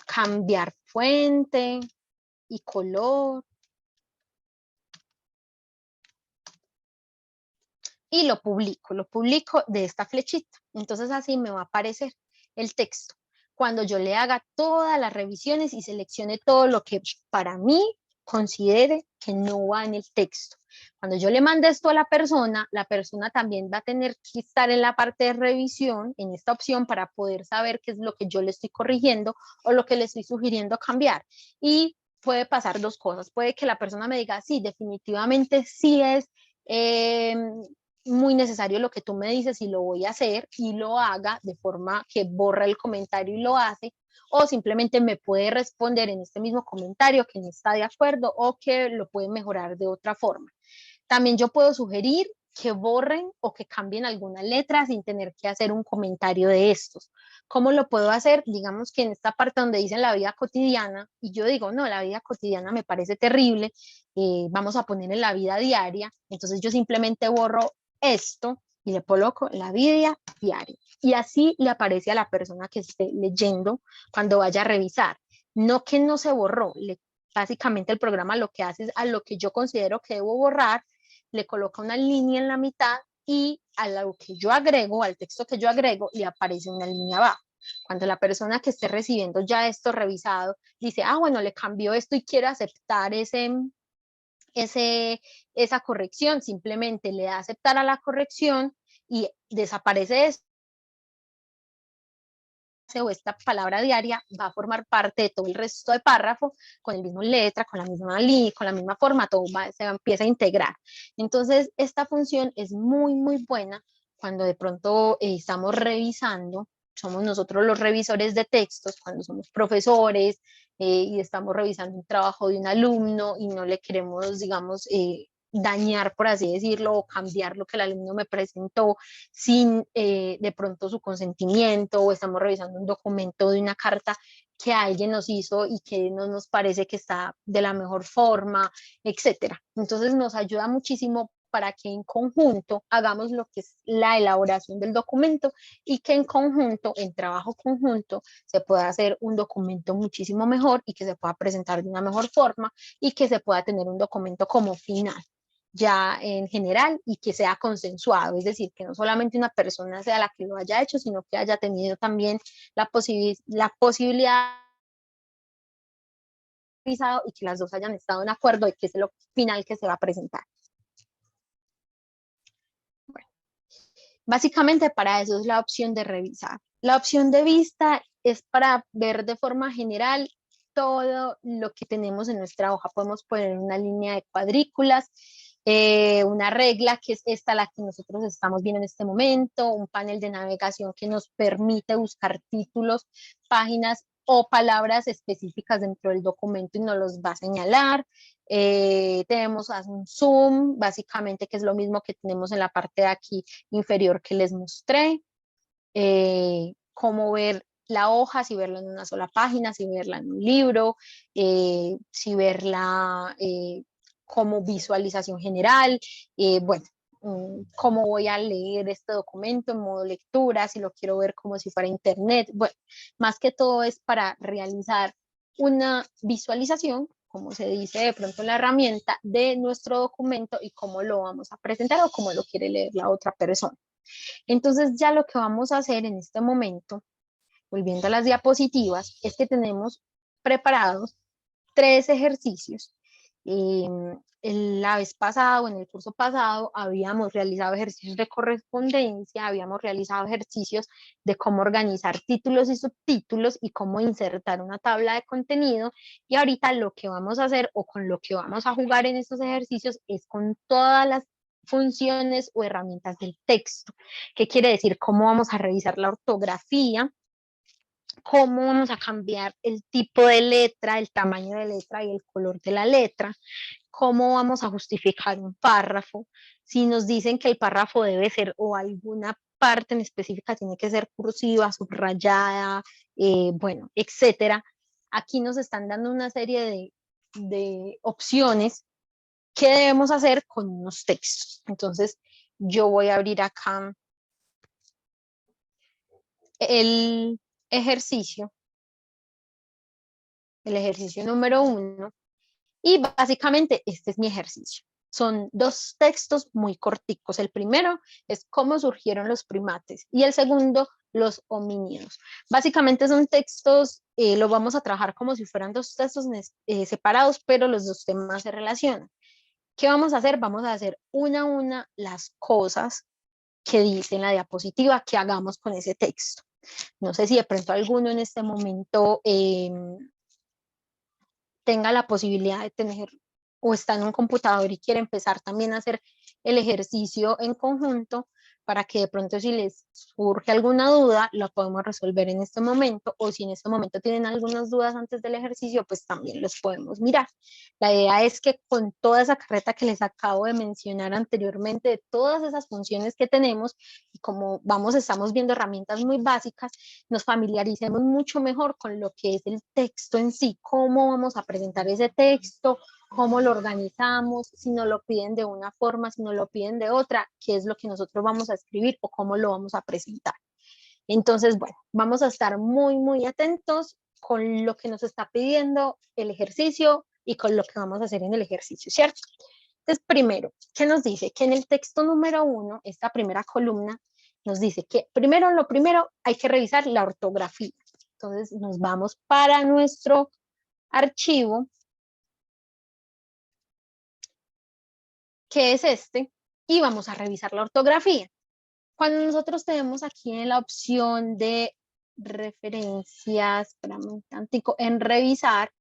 cambiar fuente y color, y lo publico de esta flechita. Entonces así me va a aparecer el texto cuando yo le haga todas las revisiones y seleccione todo lo que para mí considere que no va en el texto. Cuando yo le mande esto a la persona también va a tener que estar en la parte de revisión, en esta opción, para poder saber qué es lo que yo le estoy corrigiendo o lo que le estoy sugiriendo cambiar. Y puede pasar dos cosas. Puede que la persona me diga, sí, definitivamente sí es muy necesario lo que tú me dices y lo voy a hacer, y lo haga de forma que borra el comentario y lo hace, o simplemente me puede responder en este mismo comentario que no está de acuerdo o que lo puede mejorar de otra forma. También yo puedo sugerir que borren o que cambien alguna letra sin tener que hacer un comentario de estos. ¿Cómo lo puedo hacer? Digamos que en esta parte donde dicen la vida cotidiana, y yo digo, no, la vida cotidiana me parece terrible, vamos a poner en la vida diaria. Entonces yo simplemente borro esto y le coloco la vida diaria. Y así le aparece a la persona que esté leyendo cuando vaya a revisar. No que no se borró, básicamente el programa lo que hace es a lo que yo considero que debo borrar, le coloca una línea en la mitad, y a lo que yo agrego, al texto que yo agrego, le aparece una línea abajo. Cuando la persona que esté recibiendo ya esto revisado dice, ah, bueno, le cambió esto y quiere aceptar esa corrección, simplemente le da aceptar a la corrección y desaparece esto, o esta palabra diaria va a formar parte de todo el resto de párrafo con el mismo letra, con la misma línea, con la misma forma, todo se empieza a integrar. Entonces esta función es muy muy buena cuando de pronto estamos revisando, somos nosotros los revisores de textos, cuando somos profesores y estamos revisando un trabajo de un alumno y no le queremos, digamos, dañar, por así decirlo, o cambiar lo que el alumno me presentó sin de pronto su consentimiento, o estamos revisando un documento de una carta que alguien nos hizo y que no nos parece que está de la mejor forma, etcétera. Entonces nos ayuda muchísimo para que en conjunto hagamos lo que es la elaboración del documento, y que en conjunto, en trabajo conjunto, se pueda hacer un documento muchísimo mejor y que se pueda presentar de una mejor forma y que se pueda tener un documento como final ya en general y que sea consensuado, es decir, que no solamente una persona sea la que lo haya hecho, sino que haya tenido también la posibilidad y que las dos hayan estado en acuerdo de que es lo final que se va a presentar. Bueno, básicamente para eso es la opción de revisar. La opción de vista es para ver de forma general todo lo que tenemos en nuestra hoja. Podemos poner una línea de cuadrículas, una regla que es esta la que nosotros estamos viendo en este momento, un panel de navegación que nos permite buscar títulos, páginas o palabras específicas dentro del documento y nos los va a señalar. Tenemos un zoom, básicamente, que es lo mismo que tenemos en la parte de aquí inferior que les mostré. Cómo ver la hoja, si verla en una sola página, si verla en un libro, si verla como visualización general, bueno, cómo voy a leer este documento en modo lectura, si lo quiero ver como si fuera internet. Bueno, más que todo es para realizar una visualización, como se dice de pronto en la herramienta, de nuestro documento y cómo lo vamos a presentar o cómo lo quiere leer la otra persona. Entonces ya lo que vamos a hacer en este momento, volviendo a las diapositivas, es que tenemos preparados 3 ejercicios. La vez pasada o en el curso pasado habíamos realizado ejercicios de correspondencia, habíamos realizado ejercicios de cómo organizar títulos y subtítulos y cómo insertar una tabla de contenido, y ahorita lo que vamos a hacer o con lo que vamos a jugar en estos ejercicios es con todas las funciones o herramientas del texto. ¿Qué quiere decir? Cómo vamos a revisar la ortografía, cómo vamos a cambiar el tipo de letra, el tamaño de letra y el color de la letra, cómo vamos a justificar un párrafo, si nos dicen que el párrafo debe ser o alguna parte en específica tiene que ser cursiva, subrayada, bueno, etcétera. Aquí nos están dando una serie de opciones que debemos hacer con unos textos. Entonces, yo voy a abrir acá el ejercicio, número 1, y básicamente este es mi ejercicio. Son 2 textos muy corticos. El primero es cómo surgieron los primates y el segundo, los homínidos. Básicamente son textos, lo vamos a trabajar como si fueran 2 textos separados, pero los 2 temas se relacionan. ¿Qué vamos a hacer? Vamos a hacer una a una las cosas que dice en la diapositiva que hagamos con ese texto. No sé si de pronto alguno en este momento tenga la posibilidad de tener o está en un computador y quiere empezar también a hacer el ejercicio en conjunto, para que de pronto si les surge alguna duda, la podemos resolver en este momento, o si en este momento tienen algunas dudas antes del ejercicio, pues también los podemos mirar. La idea es que con toda esa carreta que les acabo de mencionar anteriormente, de todas esas funciones que tenemos, y como estamos viendo herramientas muy básicas, nos familiaricemos mucho mejor con lo que es el texto en sí, cómo vamos a presentar ese texto, cómo lo organizamos, si nos lo piden de una forma, si nos lo piden de otra, qué es lo que nosotros vamos a escribir o cómo lo vamos a presentar. Entonces, bueno, vamos a estar muy, muy atentos con lo que nos está pidiendo el ejercicio y con lo que vamos a hacer en el ejercicio, ¿cierto? Entonces, primero, ¿qué nos dice? Que en el texto número 1, esta primera columna, nos dice que lo primero hay que revisar la ortografía. Entonces, nos vamos para nuestro archivo, que es este, y vamos a revisar la ortografía. Cuando nosotros tenemos aquí en la opción de referencias, en revisar,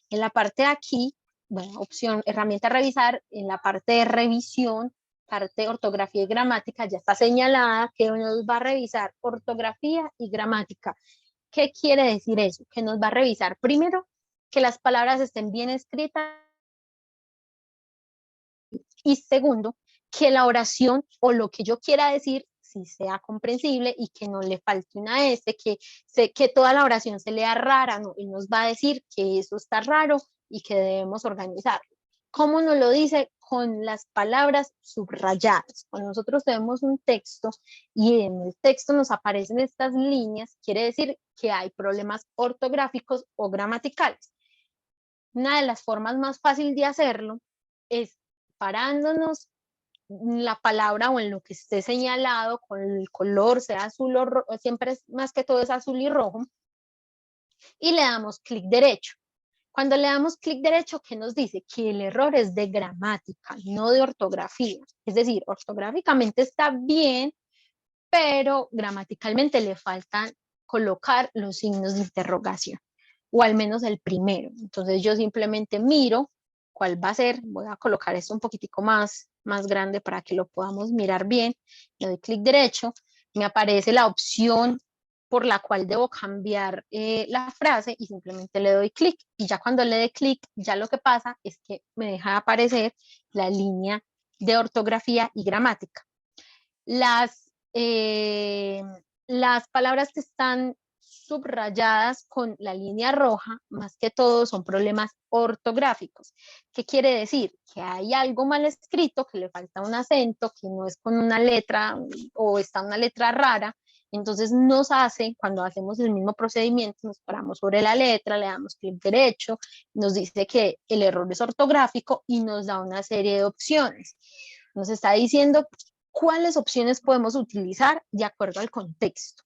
en la parte de aquí, bueno, opción, herramienta revisar, en la parte de revisión, parte de ortografía y gramática, ya está señalada que nos va a revisar ortografía y gramática. ¿Qué quiere decir eso? Que nos va a revisar primero que las palabras estén bien escritas, y segundo, que la oración o lo que yo quiera decir sí sea comprensible y que no le falte una S, que toda la oración se lea rara, ¿no? Y nos va a decir que eso está raro y que debemos organizarlo. ¿Cómo nos lo dice? Con las palabras subrayadas. Cuando nosotros tenemos un texto y en el texto nos aparecen estas líneas, quiere decir que hay problemas ortográficos o gramaticales. Una de las formas más fáciles de hacerlo es parándonos la palabra o en lo que esté señalado con el color, sea azul o rojo, siempre es, más que todo es azul y rojo, y le damos clic derecho. Cuando le damos clic derecho, ¿qué nos dice? Que el error es de gramática, no de ortografía. Es decir, ortográficamente está bien, pero gramaticalmente le faltan colocar los signos de interrogación, o al menos el primero. Entonces yo simplemente miro cuál va a ser. Voy a colocar esto un poquitico más grande para que lo podamos mirar bien. Le doy clic derecho, me aparece la opción por la cual debo cambiar la frase y simplemente le doy clic. Y ya cuando le dé clic, ya lo que pasa es que me deja aparecer la línea de ortografía y gramática. Las palabras que están subrayadas con la línea roja, más que todo son problemas ortográficos. ¿Qué quiere decir? Que hay algo mal escrito, que le falta un acento, que no es con una letra o está una letra rara. Entonces nos hace, cuando hacemos el mismo procedimiento, nos paramos sobre la letra, le damos clic derecho, nos dice que el error es ortográfico y nos da una serie de opciones. Nos está diciendo cuáles opciones podemos utilizar de acuerdo al contexto.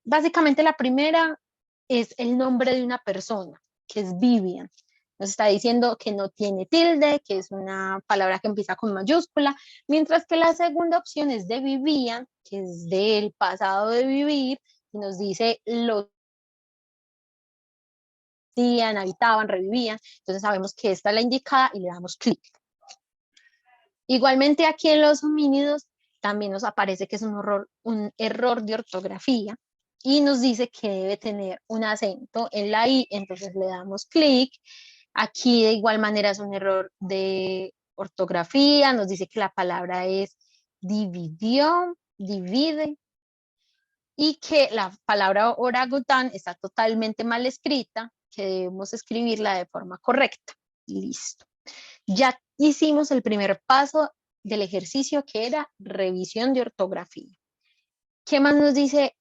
Básicamente la primera es el nombre de una persona, que es Vivian. Nos está diciendo que no tiene tilde, que es una palabra que empieza con mayúscula, mientras que la segunda opción es de Vivían, que es del pasado de vivir, y nos dice los vivían, habitaban, revivían. Entonces sabemos que esta es la indicada y le damos clic. Igualmente aquí en los homínidos también nos aparece que es un error de ortografía y nos dice que debe tener un acento en la I, entonces le damos clic. Aquí de igual manera es un error de ortografía, nos dice que la palabra es dividió, divide, y que la palabra orangután está totalmente mal escrita, que debemos escribirla de forma correcta. Listo. Ya hicimos el primer paso del ejercicio, que era revisión de ortografía. ¿Qué más nos dice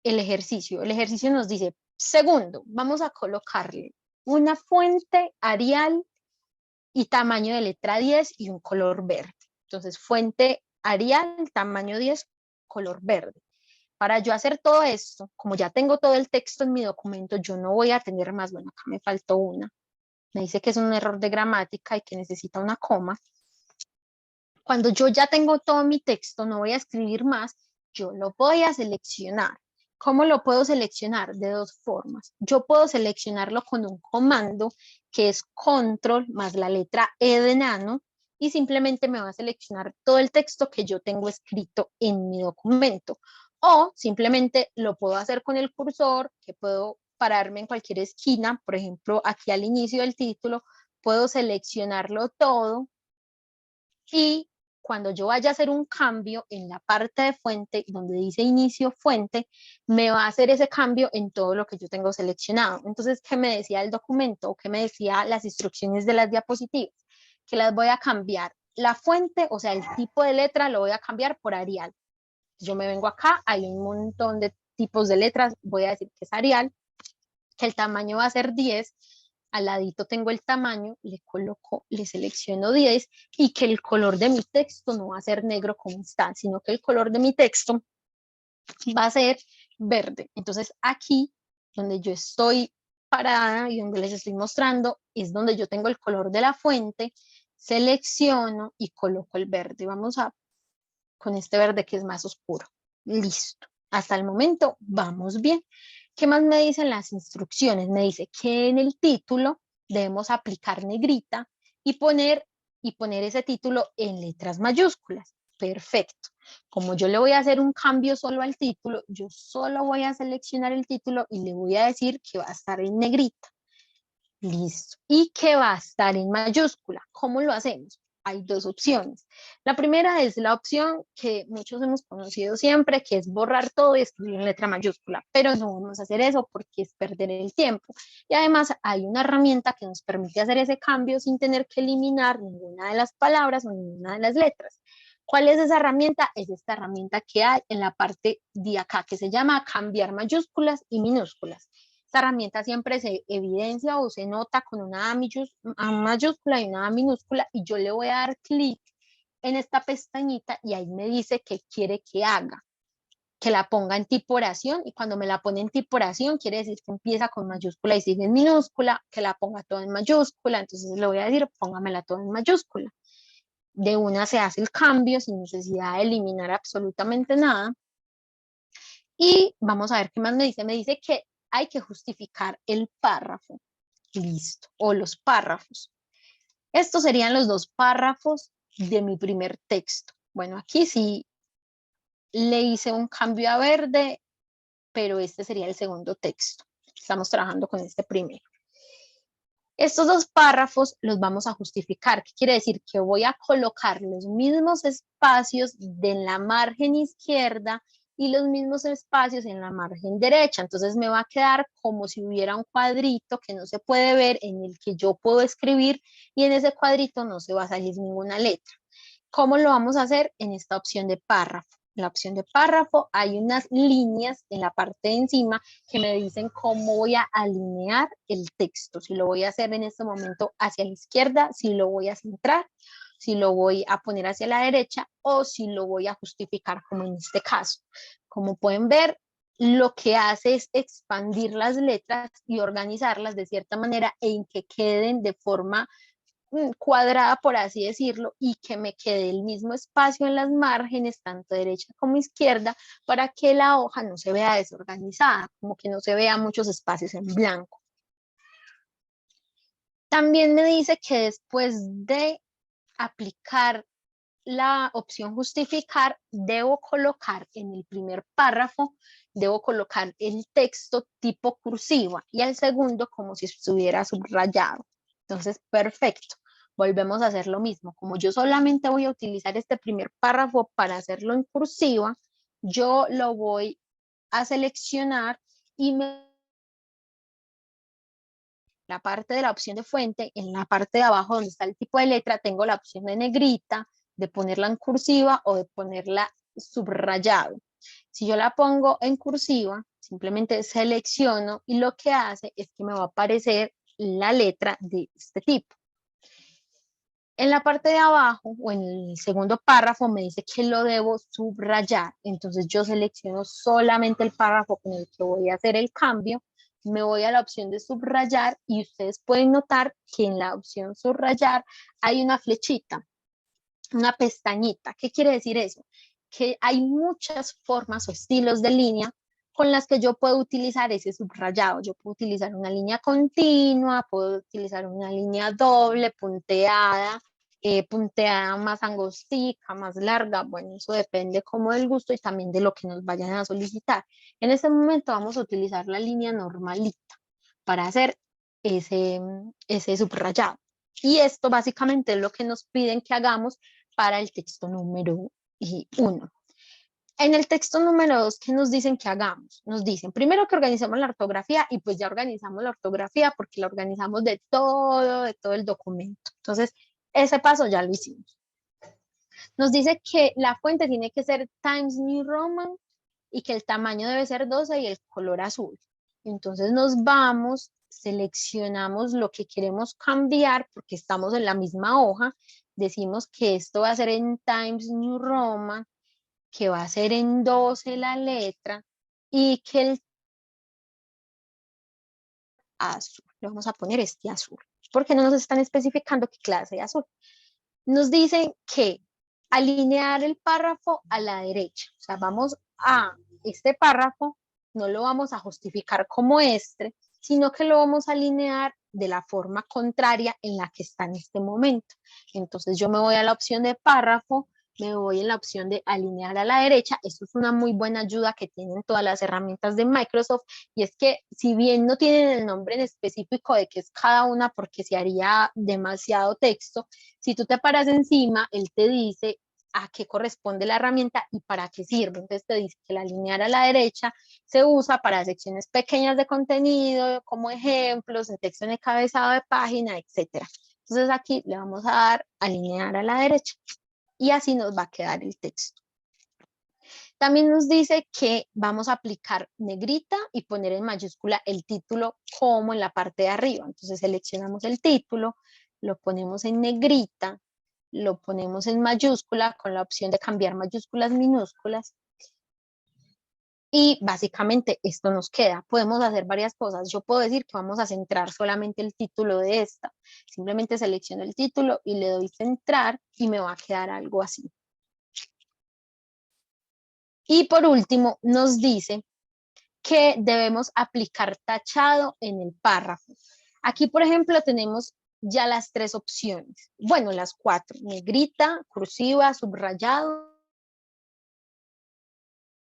el ejercicio? El ejercicio nos dice, segundo, vamos a colocarle una fuente Arial y tamaño de letra 10 y un color verde. Entonces, fuente Arial, tamaño 10, color verde. Para yo hacer todo esto, como ya tengo todo el texto en mi documento, yo no voy a tener más, bueno, acá me faltó una. Me dice que es un error de gramática y que necesita una coma. Cuando yo ya tengo todo mi texto, no voy a escribir más, yo lo voy a seleccionar. ¿Cómo lo puedo seleccionar? De dos formas. Yo puedo seleccionarlo con un comando que es control más la letra E de enano y simplemente me va a seleccionar todo el texto que yo tengo escrito en mi documento. O simplemente lo puedo hacer con el cursor, que puedo pararme en cualquier esquina, por ejemplo, aquí al inicio del título, puedo seleccionarlo todo y cuando yo vaya a hacer un cambio en la parte de fuente, donde dice inicio fuente, me va a hacer ese cambio en todo lo que yo tengo seleccionado. Entonces, ¿qué me decía el documento? ¿Qué me decía las instrucciones de las diapositivas? Que las voy a cambiar. La fuente, o sea, el tipo de letra lo voy a cambiar por Arial. Yo me vengo acá, hay un montón de tipos de letras, voy a decir que es Arial, que el tamaño va a ser 10, al ladito tengo el tamaño, le coloco, le selecciono 10 y que el color de mi texto no va a ser negro como está, sino que el color de mi texto va a ser verde. Entonces aquí, donde yo estoy parada y donde les estoy mostrando, es donde yo tengo el color de la fuente, selecciono y coloco el verde. Vamos a con este verde que es más oscuro. Listo. Hasta el momento vamos bien. ¿Qué más me dicen las instrucciones? Me dice que en el título debemos aplicar negrita y poner ese título en letras mayúsculas. Perfecto. Como yo le voy a hacer un cambio solo al título, yo solo voy a seleccionar el título y le voy a decir que va a estar en negrita. Listo. Y que va a estar en mayúscula. ¿Cómo lo hacemos? Hay dos opciones. La primera es la opción que muchos hemos conocido siempre, que es borrar todo y escribir en letra mayúscula, pero no vamos a hacer eso porque es perder el tiempo. Y además hay una herramienta que nos permite hacer ese cambio sin tener que eliminar ninguna de las palabras o ninguna de las letras. ¿Cuál es esa herramienta? Es esta herramienta que hay en la parte de acá, que se llama cambiar mayúsculas y minúsculas. Esta herramienta siempre se evidencia o se nota con una A mayúscula y una A minúscula y yo le voy a dar clic en esta pestañita y ahí me dice qué quiere que haga, que la ponga en tipo oración y cuando me la pone en tipo oración quiere decir que empieza con mayúscula y sigue en minúscula, que la ponga todo en mayúscula, entonces le voy a decir póngamela todo en mayúscula. De una se hace el cambio sin necesidad de eliminar absolutamente nada. Y vamos a ver qué más me dice. Me dice que hay que justificar el párrafo. Listo. O los párrafos. Estos serían los dos párrafos de mi primer texto. Bueno, aquí sí le hice un cambio a verde, pero este sería el segundo texto. Estamos trabajando con este primero. Estos dos párrafos los vamos a justificar. ¿Qué quiere decir? Que voy a colocar los mismos espacios de la margen izquierda y los mismos espacios en la margen derecha. Entonces me va a quedar como si hubiera un cuadrito que no se puede ver, en el que yo puedo escribir, y en ese cuadrito no se va a salir ninguna letra. ¿Cómo lo vamos a hacer? En esta opción de párrafo. En la opción de párrafo hay unas líneas en la parte de encima que me dicen cómo voy a alinear el texto. Si lo voy a hacer en este momento hacia la izquierda, si lo voy a centrar, si lo voy a poner hacia la derecha o si lo voy a justificar, como en este caso. Como pueden ver, lo que hace es expandir las letras y organizarlas de cierta manera en que queden de forma cuadrada, por así decirlo, y que me quede el mismo espacio en las márgenes, tanto derecha como izquierda, para que la hoja no se vea desorganizada, como que no se vea muchos espacios en blanco. También me dice que después de aplicar la opción justificar, debo colocar en el primer párrafo, debo colocar el texto tipo cursiva y al segundo como si estuviera subrayado. Entonces, perfecto. Volvemos a hacer lo mismo. Como yo solamente voy a utilizar este primer párrafo para hacerlo en cursiva, yo lo voy a seleccionar y la parte de la opción de fuente, en la parte de abajo donde está el tipo de letra, tengo la opción de negrita, de ponerla en cursiva o de ponerla subrayado. Si yo la pongo en cursiva, simplemente selecciono y lo que hace es que me va a aparecer la letra de este tipo. En la parte de abajo o en el segundo párrafo me dice que lo debo subrayar. Entonces yo selecciono solamente el párrafo con el que voy a hacer el cambio, me voy a la opción de subrayar y ustedes pueden notar que en la opción subrayar hay una flechita, una pestañita. ¿Qué quiere decir eso? Que hay muchas formas o estilos de línea con las que yo puedo utilizar ese subrayado. Yo puedo utilizar una línea continua, puedo utilizar una línea doble, punteada, punteada más angostica, más larga. Bueno, eso depende como del gusto y también de lo que nos vayan a solicitar. En este momento vamos a utilizar la línea normalita para hacer ese subrayado. Y esto básicamente es lo que nos piden que hagamos para el texto número 1. En el texto número 2, ¿qué nos dicen que hagamos? Nos dicen primero que organicemos la ortografía, y pues ya organizamos la ortografía porque la organizamos de todo el documento. Entonces, ese paso ya lo hicimos. Nos dice que la fuente tiene que ser Times New Roman y que el tamaño debe ser 12 y el color azul. Entonces nos vamos, seleccionamos lo que queremos cambiar porque estamos en la misma hoja, decimos que esto va a ser en Times New Roman, que va a ser en 12 la letra y que el azul, le vamos a poner este azul, porque no nos están especificando qué clase de azul. Nos dicen que alinear el párrafo a la derecha, o sea, vamos a este párrafo, no lo vamos a justificar como este, sino que lo vamos a alinear de la forma contraria en la que está en este momento. Entonces yo me voy a la opción de párrafo, me voy en la opción de alinear a la derecha. Esto es una muy buena ayuda que tienen todas las herramientas de Microsoft, y es que si bien no tienen el nombre en específico de qué es cada una porque se haría demasiado texto, si tú te paras encima, él te dice a qué corresponde la herramienta y para qué sirve. Entonces te dice que la alinear a la derecha se usa para secciones pequeñas de contenido, como ejemplos, en texto en encabezado de página, etc. Entonces aquí le vamos a dar alinear a la derecha y así nos va a quedar el texto. También nos dice que vamos a aplicar negrita y poner en mayúscula el título como en la parte de arriba. Entonces seleccionamos el título, lo ponemos en negrita, lo ponemos en mayúscula con la opción de cambiar mayúsculas minúsculas. Y básicamente esto nos queda. Podemos hacer varias cosas. Yo puedo decir que vamos a centrar solamente el título de esta. Simplemente selecciono el título y le doy centrar y me va a quedar algo así. Y por último nos dice que debemos aplicar tachado en el párrafo. Aquí, por ejemplo, tenemos ya las 3 opciones. Bueno, las 4, negrita, cursiva, subrayado.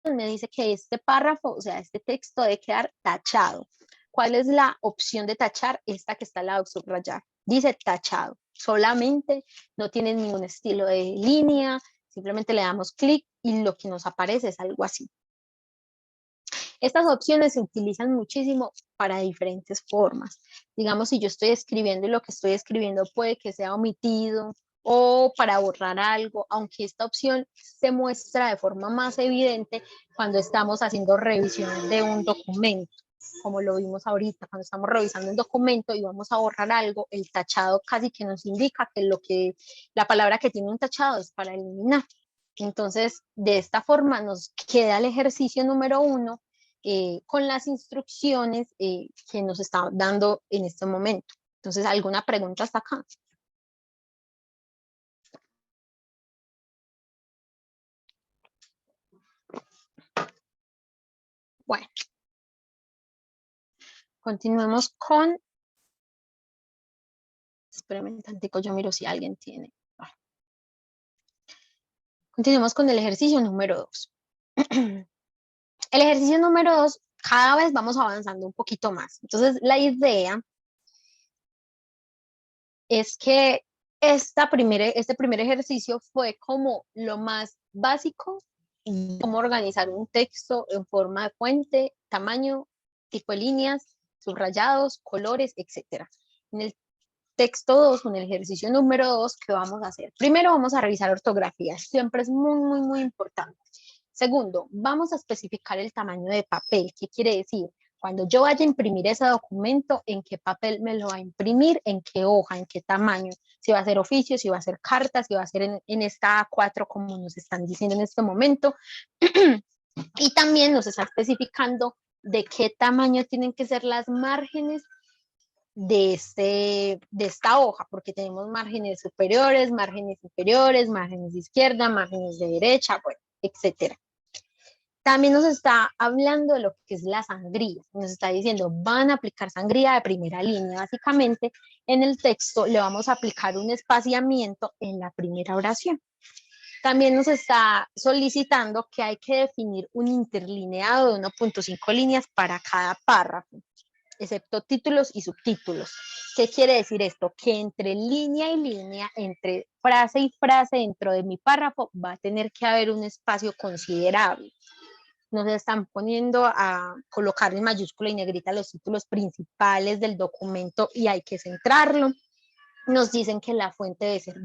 Me dice que este párrafo, o sea, este texto debe quedar tachado. ¿Cuál es la opción de tachar? Esta que está al lado, subrayar. Dice tachado. Solamente no tiene ningún estilo de línea, simplemente le damos clic y lo que nos aparece es algo así. Estas opciones se utilizan muchísimo para diferentes formas. Digamos, si yo estoy escribiendo y lo que estoy escribiendo puede que sea omitido o para borrar algo, aunque esta opción se muestra de forma más evidente cuando estamos haciendo revisión de un documento, como lo vimos ahorita, cuando estamos revisando un documento y vamos a borrar algo, el tachado casi que nos indica que la palabra que tiene un tachado es para eliminar. Entonces, de esta forma nos queda el ejercicio número 1 con las instrucciones que nos está dando en este momento. Entonces, ¿alguna pregunta hasta acá? Bueno, continuemos con, espérame un tantico, yo miro si alguien tiene. Continuemos con el ejercicio número 2. El ejercicio número 2, cada vez vamos avanzando un poquito más. Entonces, la idea es que este primer ejercicio fue como lo más básico, cómo organizar un texto en forma de fuente, tamaño, tipo de líneas, subrayados, colores, etc. En el texto 2, en el ejercicio número 2, ¿qué vamos a hacer? Primero vamos a revisar ortografía, siempre es muy importante. Segundo, vamos a especificar el tamaño de papel. ¿Qué quiere decir? Cuando yo vaya a imprimir ese documento, ¿en qué papel me lo va a imprimir? ¿En qué hoja? ¿En qué tamaño? Si va a ser oficio, si va a ser carta, si va a ser en esta A4 como nos están diciendo en este momento. Y también nos está especificando de qué tamaño tienen que ser las márgenes de esta hoja, porque tenemos márgenes superiores, márgenes inferiores, márgenes de izquierda, márgenes de derecha, bueno, etcétera. También nos está hablando de lo que es la sangría, nos está diciendo, van a aplicar sangría de primera línea, básicamente en el texto le vamos a aplicar un espaciamiento en la primera oración. También nos está solicitando que hay que definir un interlineado de 1.5 líneas para cada párrafo, excepto títulos y subtítulos. ¿Qué quiere decir esto? Que entre línea y línea, entre frase y frase dentro de mi párrafo va a tener que haber un espacio considerable. Nos están poniendo a colocar en mayúscula y negrita los títulos principales del documento y hay que centrarlo. Nos dicen que la fuente debe ser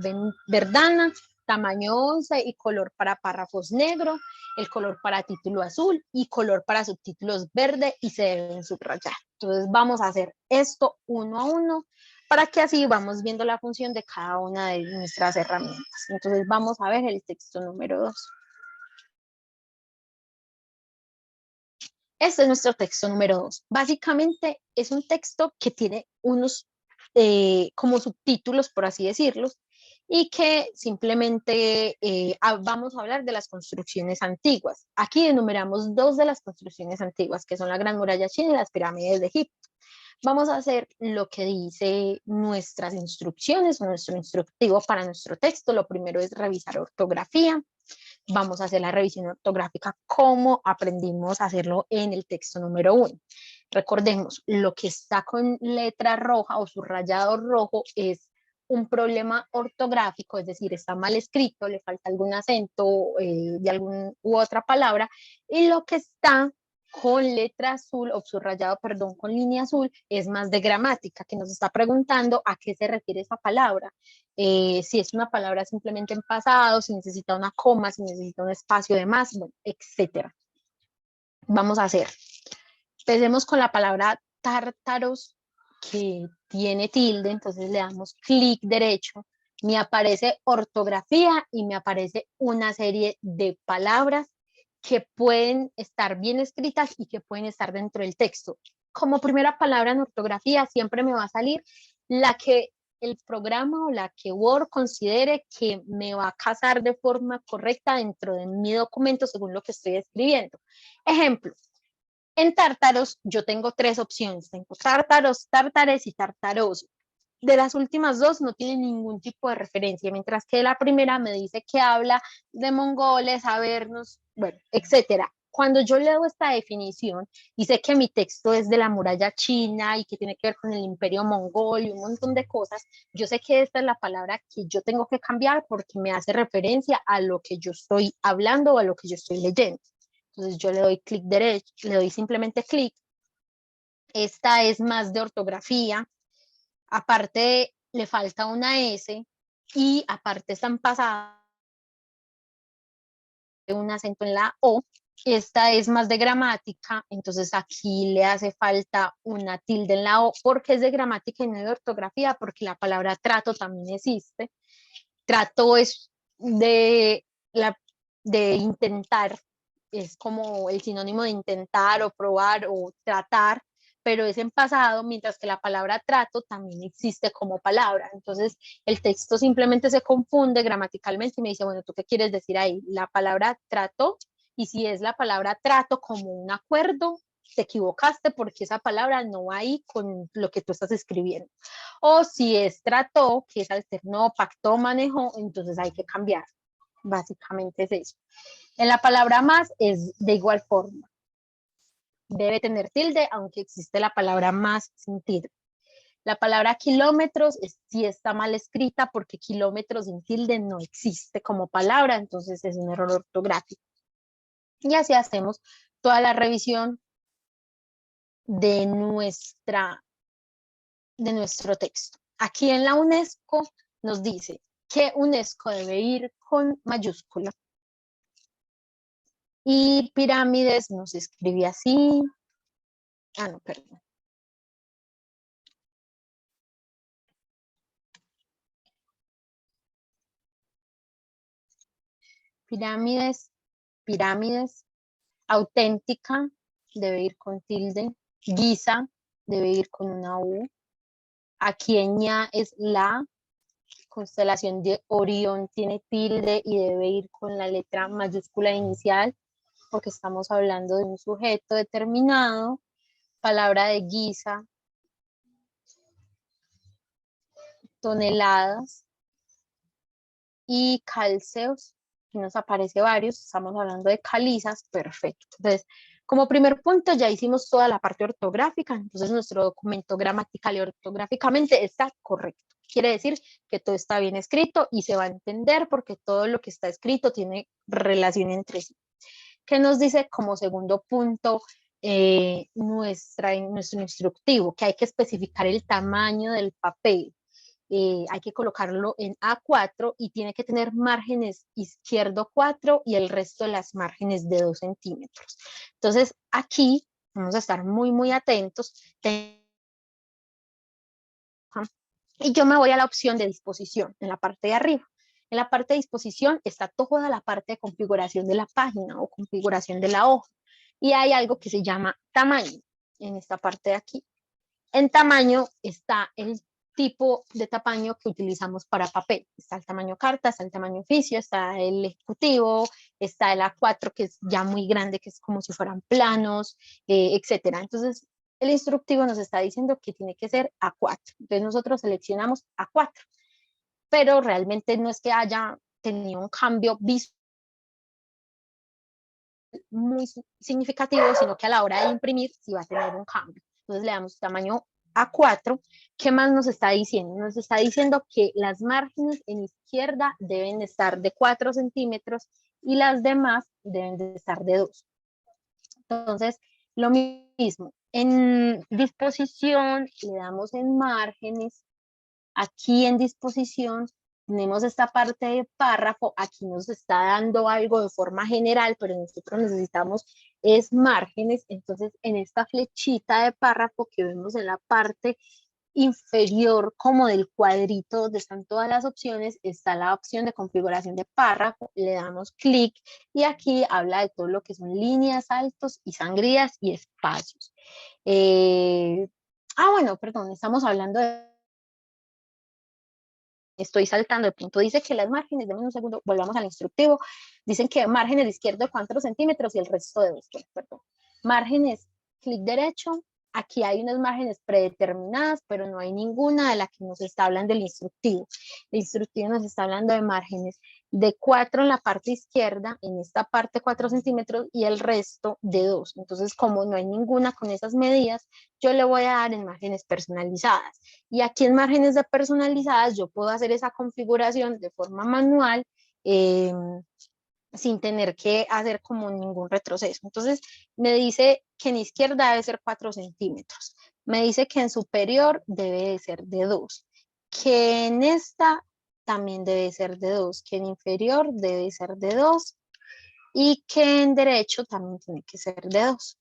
verdana, tamaño 11 y color para párrafos negro, el color para título azul y color para subtítulos verde y se deben subrayar. Entonces vamos a hacer esto uno a uno para que así vamos viendo la función de cada una de nuestras herramientas. Entonces vamos a ver el texto número 2. Este es nuestro texto número 2. Básicamente es un texto que tiene unos como subtítulos, por así decirlos, y que simplemente vamos a hablar de las construcciones antiguas. Aquí enumeramos 2 de las construcciones antiguas, que son la Gran Muralla China y las pirámides de Egipto. Vamos a hacer lo que dice nuestras instrucciones, nuestro instructivo para nuestro texto. Lo primero es revisar ortografía. Vamos a hacer la revisión ortográfica como aprendimos a hacerlo en el texto número 1. Recordemos, lo que está con letra roja o subrayado rojo es un problema ortográfico, es decir, está mal escrito, le falta algún acento de alguna u otra palabra, y lo que está con letra azul o subrayado, perdón, con línea azul, es más de gramática, que nos está preguntando a qué se refiere esa palabra. Si es una palabra simplemente en pasado, si necesita una coma, si necesita un espacio de más, bueno, etcétera. Vamos a hacer. Empecemos con la palabra tártaros, que tiene tilde, entonces le damos clic derecho, me aparece ortografía y me aparece una serie de palabras que pueden estar bien escritas y que pueden estar dentro del texto. Como primera palabra en ortografía siempre me va a salir la que el programa o la que Word considere que me va a casar de forma correcta dentro de mi documento según lo que estoy escribiendo. Ejemplo, en tártaros yo tengo 3 opciones, tengo tártaros, tártares y tartaroso. de las últimas dos no tiene ningún tipo de referencia, mientras que la primera me dice que habla de mongoles, sabernos, bueno, etcétera. Cuando yo leo esta definición y sé que mi texto es de la muralla china y que tiene que ver con el imperio mongol y un montón de cosas, yo sé que esta es la palabra que yo tengo que cambiar porque me hace referencia a lo que yo estoy hablando o a lo que yo estoy leyendo. Entonces yo le doy clic derecho, le doy simplemente clic. Esta es más de ortografía. Aparte le falta una S y aparte están pasadas un acento en la O. Esta es más de gramática, entonces aquí le hace falta una tilde en la O porque es de gramática y no de ortografía, porque la palabra trato también existe. Trato es de, de intentar, es como el sinónimo de intentar o probar o tratar, pero es en pasado, mientras que la palabra trato también existe como palabra. Entonces, el texto simplemente se confunde gramaticalmente y me dice, bueno, ¿tú qué quieres decir ahí? La palabra trato, y si es la palabra trato como un acuerdo, te equivocaste porque esa palabra no va ahí con lo que tú estás escribiendo. O si es trató, que es alternó, pactó, manejó, entonces hay que cambiar. Básicamente es eso. En la palabra más es de igual forma. Debe tener tilde, aunque existe la palabra más sin tilde. La palabra kilómetros sí está mal escrita porque kilómetros sin tilde no existe como palabra, entonces es un error ortográfico. Y así hacemos toda la revisión de nuestro texto. Aquí en la UNESCO nos dice que UNESCO debe ir con mayúscula. Y pirámides nos escribe así. Ah, no, perdón. Pirámides, pirámides. Auténtica debe ir con tilde. Giza debe ir con una U. Aqueña es la. Constelación de Orión tiene tilde y debe ir con la letra mayúscula inicial porque estamos hablando de un sujeto determinado. Palabra de Giza, toneladas y calceos, aquí nos aparece varios, estamos hablando de calizas, perfecto. Entonces, como primer punto ya hicimos toda la parte ortográfica, entonces nuestro documento gramatical y ortográficamente está correcto. Quiere decir que todo está bien escrito y se va a entender porque todo lo que está escrito tiene relación entre sí. ¿Qué nos dice como segundo punto nuestro instructivo? Que hay que especificar el tamaño del papel. Hay que colocarlo en A4 y tiene que tener márgenes izquierdo 4 y el resto de las márgenes de 2 centímetros. Entonces aquí vamos a estar muy, muy atentos. Y yo me voy a la opción de disposición en la parte de arriba. En la parte de disposición está toda la parte de configuración de la página o configuración de la hoja. Y hay algo que se llama tamaño en esta parte de aquí. En tamaño está el tipo de tamaño que utilizamos para papel. Está el tamaño carta, está el tamaño oficio, está el ejecutivo, está el A4 que es ya muy grande, que es como si fueran planos, etcétera. Entonces, el instructivo nos está diciendo que tiene que ser A4. Entonces nosotros seleccionamos A4, pero realmente no es que haya tenido un cambio visual muy significativo, sino que a la hora de imprimir sí va a tener un cambio. Entonces le damos tamaño A4. ¿Qué más nos está diciendo? Nos está diciendo que las márgenes en izquierda deben estar de 4 centímetros y las demás deben de estar de 2. Entonces, lo mismo, en disposición le damos en márgenes. Aquí en disposición tenemos esta parte de párrafo, aquí nos está dando algo de forma general, pero nosotros necesitamos es márgenes. Entonces en esta flechita de párrafo que vemos en la parte inferior como del cuadrito donde están todas las opciones, está la opción de configuración de párrafo, le damos clic y aquí habla de todo lo que son líneas, saltos y sangrías y espacios. Bueno, perdón, estamos hablando de... Estoy saltando el punto, dice que las márgenes, denme un segundo, volvamos al instructivo, dicen que márgenes de izquierdo 4 centímetros y el resto de 2, perdón. Márgenes, clic derecho, aquí hay unas márgenes predeterminadas, pero no hay ninguna de las que nos está hablando del instructivo. El instructivo nos está hablando de márgenes de 4 en la parte izquierda, en esta parte 4 centímetros y el resto de 2. Entonces, como no hay ninguna con esas medidas, yo le voy a dar en márgenes personalizadas. Y aquí en márgenes de personalizadas yo puedo hacer esa configuración de forma manual, sin tener que hacer como ningún retroceso. Entonces me dice que en izquierda debe ser 4 centímetros. Me dice que en superior debe de ser de 2. Que en esta también debe ser de 2. Que en inferior debe ser de 2. Y que en derecho también tiene que ser de 2.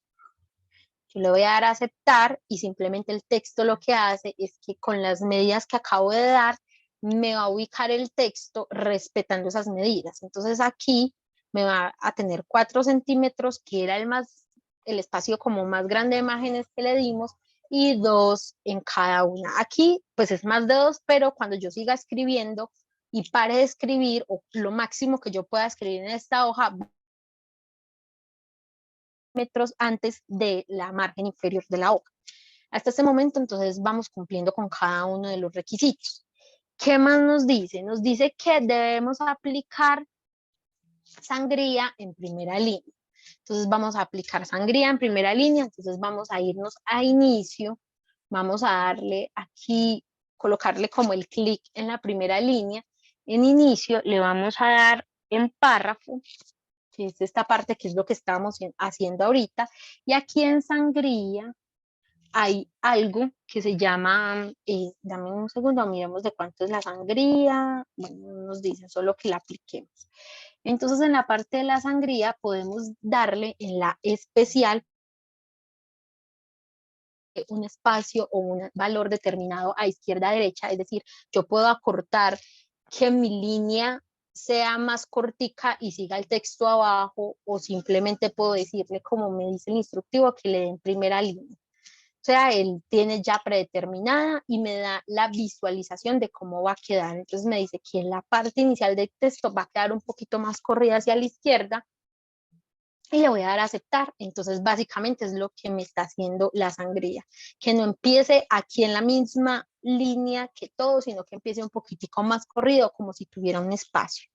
Yo le voy a dar a aceptar y simplemente el texto lo que hace es que con las medidas que acabo de dar me va a ubicar el texto respetando esas medidas. Entonces aquí me va a tener 4 centímetros, que era el espacio como más grande de imágenes que le dimos, y 2 en cada una. Aquí pues es más de 2, pero cuando yo siga escribiendo y pare de escribir, o lo máximo que yo pueda escribir en esta hoja, metros antes de la margen inferior de la hoja. Hasta este momento, entonces, vamos cumpliendo con cada uno de los requisitos. ¿Qué más nos dice? Nos dice que debemos aplicar sangría en primera línea. Entonces, vamos a aplicar sangría en primera línea. Entonces, vamos a irnos a inicio. Vamos a darle aquí, colocarle como el clic en la primera línea. En inicio, le vamos a dar en párrafo, que es esta parte que es lo que estamos haciendo ahorita. Y aquí en sangría hay algo que se llama, dame un segundo, miremos de cuánto es la sangría, bueno, no nos dicen, solo que la apliquemos. Entonces en la parte de la sangría podemos darle en la especial un espacio o un valor determinado a izquierda a derecha, es decir, yo puedo acortar que mi línea sea más cortica y siga el texto abajo, o simplemente puedo decirle, como me dice el instructivo, que le den primera línea. O sea, él tiene ya predeterminada y me da la visualización de cómo va a quedar. Entonces me dice que en la parte inicial del texto va a quedar un poquito más corrida hacia la izquierda y le voy a dar a aceptar. Entonces básicamente es lo que me está haciendo la sangría, que no empiece aquí en la misma línea que todo, sino que empiece un poquitico más corrido, como si tuviera un espacio.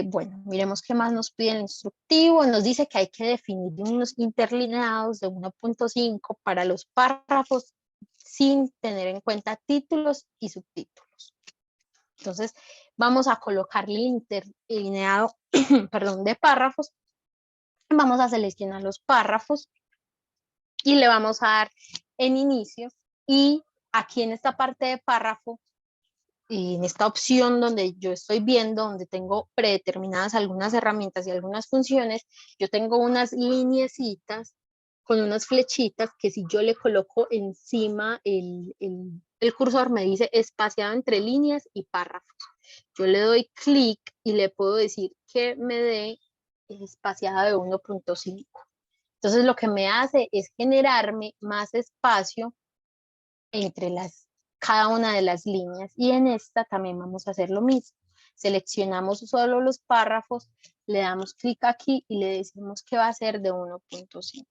Bueno, miremos qué más nos pide el instructivo. Nos dice que hay que definir unos interlineados de 1.5 para los párrafos sin tener en cuenta títulos y subtítulos. Entonces, vamos a colocarle el interlineado perdón, de párrafos. Vamos a seleccionar los párrafos y le vamos a dar en inicio. Y aquí en esta parte de párrafo, en esta opción donde yo estoy viendo, donde tengo predeterminadas algunas herramientas y algunas funciones, yo tengo unas lineecitas con unas flechitas que si yo le coloco encima el cursor me dice espaciado entre líneas y párrafos. Yo le doy clic y le puedo decir que me dé espaciada de 1.5. Entonces lo que me hace es generarme más espacio entre cada una de las líneas, y en esta también vamos a hacer lo mismo. Seleccionamos solo los párrafos, le damos clic aquí y le decimos que va a ser de 1.5.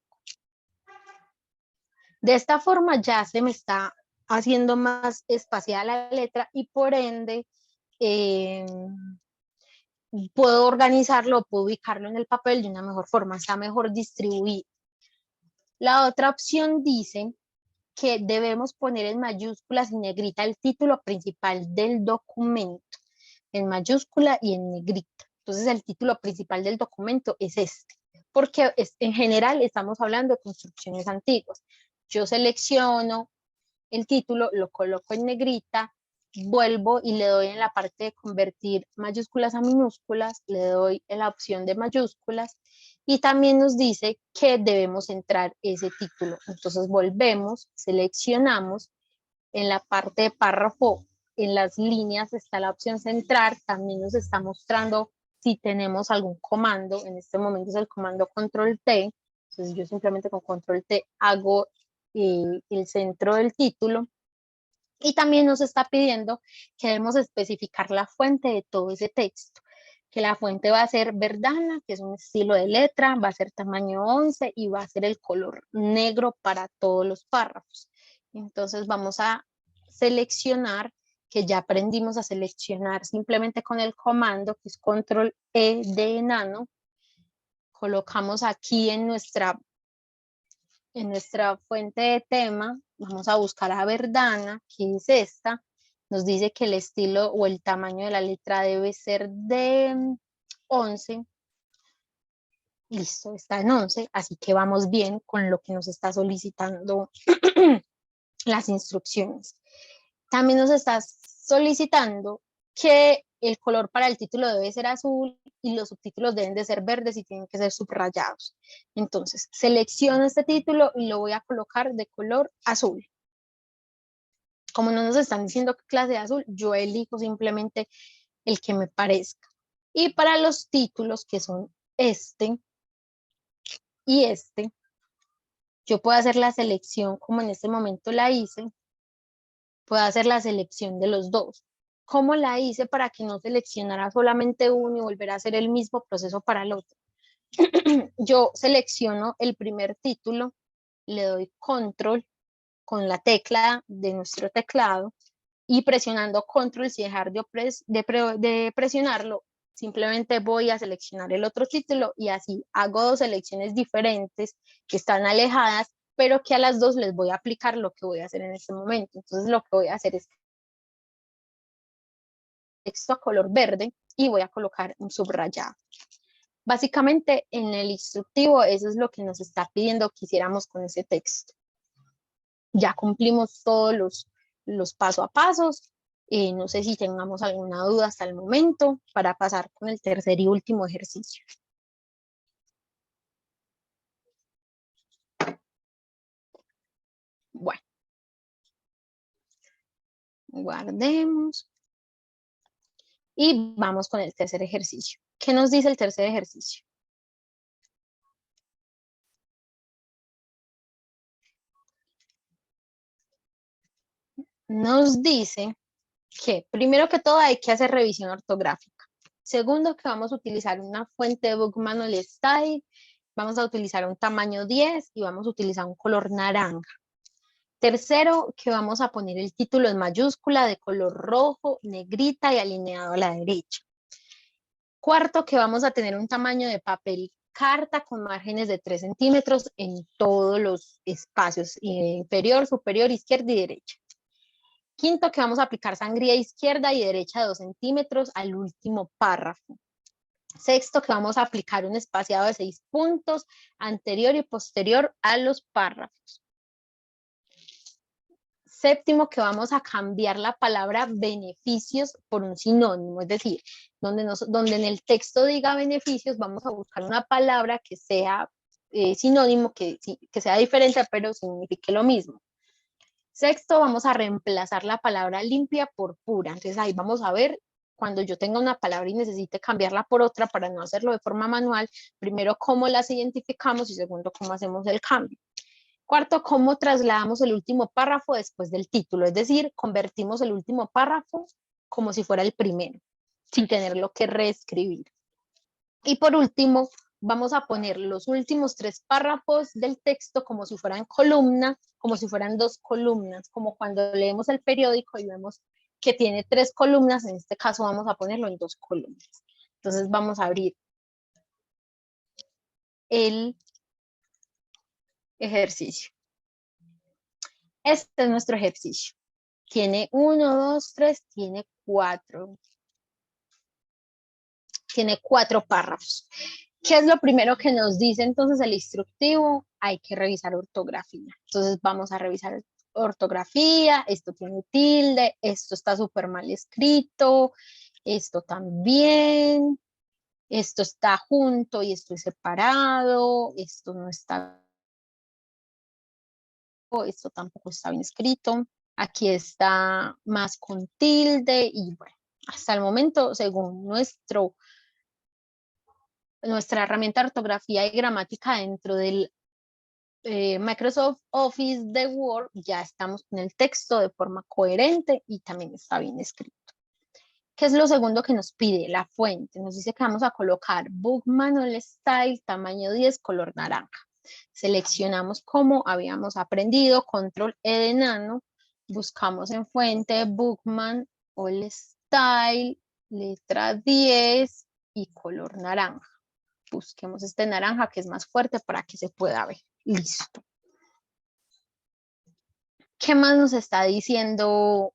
De esta forma ya se me está haciendo más espaciada la letra y por ende puedo organizarlo, puedo ubicarlo en el papel de una mejor forma, está mejor distribuido. La otra opción dice que debemos poner en mayúsculas y negrita el título principal del documento, en mayúscula y en negrita. Entonces el título principal del documento es este, porque en general estamos hablando de construcciones antiguas. Yo selecciono el título, lo coloco en negrita, vuelvo y le doy en la parte de convertir mayúsculas a minúsculas, le doy en la opción de mayúsculas y también nos dice que debemos entrar ese título. Entonces volvemos, seleccionamos, en la parte de párrafo, en las líneas está la opción centrar, también nos está mostrando si tenemos algún comando. En este momento es el comando control T, entonces yo simplemente con control T hago el centro del título, y también nos está pidiendo que debemos especificar la fuente de todo ese texto. que la fuente va a ser Verdana, que es un estilo de letra, va a ser tamaño 11 y va a ser el color negro para todos los párrafos. Entonces vamos a seleccionar, que ya aprendimos a seleccionar simplemente con el comando, que es control E de enano. Colocamos aquí en nuestra fuente de tema, vamos a buscar a Verdana, que es esta. Nos dice que el estilo o el tamaño de la letra debe ser de 11. Listo, está en 11, así que vamos bien con lo que nos está solicitando las instrucciones. También nos está solicitando que el color para el título debe ser azul y los subtítulos deben de ser verdes y tienen que ser subrayados. Entonces, selecciono este título y lo voy a colocar de color azul. Como no nos están diciendo qué clase de azul, yo elijo simplemente el que me parezca. Y para los títulos, que son este y este, yo puedo hacer la selección como en este momento la hice, puedo hacer la selección de los dos. ¿Cómo la hice para que no seleccionara solamente uno y volver a hacer el mismo proceso para el otro? Yo selecciono el primer título, le doy control con la tecla de nuestro teclado y presionando control sin dejar de presionarlo, simplemente voy a seleccionar el otro título y así hago dos selecciones diferentes que están alejadas, pero que a las dos les voy a aplicar lo que voy a hacer en este momento. Entonces lo que voy a hacer es texto a color verde y voy a colocar un subrayado. Básicamente en el instructivo eso es lo que nos está pidiendo que hiciéramos con ese texto. Ya cumplimos todos los paso a pasos. No sé si tengamos alguna duda hasta el momento para pasar con el tercer y último ejercicio. Bueno, guardemos y vamos con el tercer ejercicio. ¿Qué nos dice el tercer ejercicio? Nos dice que primero que todo hay que hacer revisión ortográfica. Segundo, que vamos a utilizar una fuente de Book Manual Style, vamos a utilizar un tamaño 10 y vamos a utilizar un color naranja. Tercero, que vamos a poner el título en mayúscula de color rojo, negrita y alineado a la derecha. Cuarto, que vamos a tener un tamaño de papel carta con márgenes de 3 centímetros en todos los espacios, inferior, superior, izquierda y derecha. Quinto, que vamos a aplicar sangría izquierda y derecha de 2 centímetros al último párrafo. Sexto, que vamos a aplicar un espaciado de 6 puntos anterior y posterior a los párrafos. Séptimo, que vamos a cambiar la palabra beneficios por un sinónimo, es decir, donde en el texto diga beneficios, vamos a buscar una palabra que sea sinónimo, que sea diferente, pero signifique lo mismo. Sexto, vamos a reemplazar la palabra limpia por pura. Entonces ahí vamos a ver, cuando yo tenga una palabra y necesite cambiarla por otra para no hacerlo de forma manual, primero cómo las identificamos y segundo cómo hacemos el cambio. Cuarto, cómo trasladamos el último párrafo después del título, es decir, convertimos el último párrafo como si fuera el primero, sin tenerlo que reescribir. Y por último, vamos a poner los últimos 3 párrafos del texto como si fueran columnas, como si fueran 2 columnas, como cuando leemos el periódico y vemos que tiene 3 columnas, en este caso vamos a ponerlo en 2 columnas. Entonces vamos a abrir el ejercicio. Este es nuestro ejercicio. Tiene 1, 2, 3, tiene 4. Tiene 4 párrafos. ¿Qué es lo primero que nos dice entonces el instructivo? Hay que revisar ortografía. Entonces vamos a revisar ortografía, esto tiene tilde, esto está súper mal escrito, esto también, esto está junto y esto es separado, esto no está, esto tampoco está bien escrito, aquí está más con tilde y bueno, hasta el momento, según nuestra herramienta de ortografía y gramática dentro del Microsoft Office de Word, ya estamos con el texto de forma coherente y también está bien escrito. ¿Qué es lo segundo que nos pide? La fuente. Nos dice que vamos a colocar Bookman All Style, tamaño 10, color naranja. Seleccionamos como habíamos aprendido, control E de nano, buscamos en fuente Bookman All Style, letra 10 y color naranja. Busquemos este naranja que es más fuerte para que se pueda ver. Listo. ¿Qué más nos está diciendo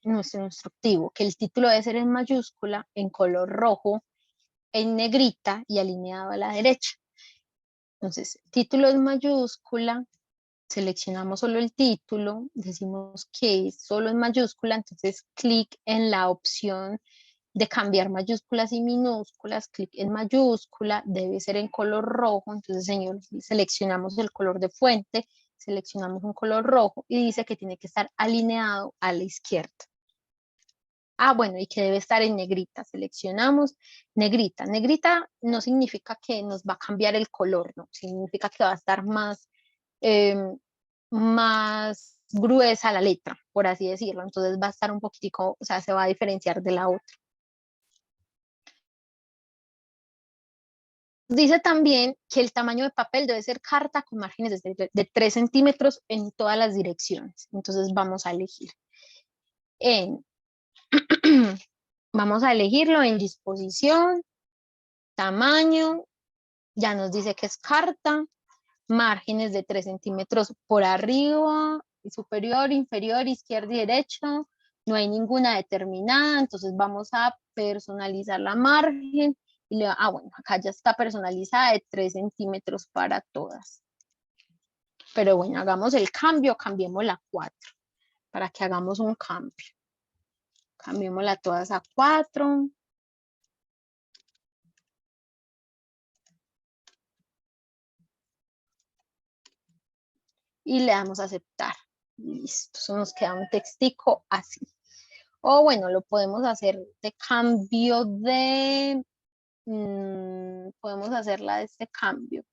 nuestro instructivo? Que el título debe ser en mayúscula, en color rojo, en negrita y alineado a la derecha. Entonces, título en mayúscula, seleccionamos solo el título, decimos que es solo en mayúscula, entonces clic en la opción de cambiar mayúsculas y minúsculas, clic en mayúscula, debe ser en color rojo, entonces señores, seleccionamos el color de fuente, seleccionamos un color rojo y dice que tiene que estar alineado a la izquierda. Ah, bueno, y que debe estar en negrita. Seleccionamos negrita. Negrita no significa que nos va a cambiar el color, no. Significa que va a estar más gruesa la letra, por así decirlo. Entonces va a estar un poquitico, o sea, se va a diferenciar de la otra. Dice también que el tamaño de papel debe ser carta con márgenes de 3 centímetros en todas las direcciones. Entonces vamos a elegir. Vamos a elegirlo en disposición, tamaño, ya nos dice que es carta, márgenes de 3 centímetros por arriba, superior, inferior, izquierda y derecha, no hay ninguna determinada, entonces vamos a personalizar la margen, y bueno, acá ya está personalizada de 3 centímetros para todas. Pero bueno, hagamos el cambio, cambiemos la 4, para que hagamos un cambio. Cambiémosla todas a 4. Y le damos a aceptar. Listo, eso nos queda un textico así. O bueno, lo podemos hacer de cambio de... podemos hacerla de este cambio.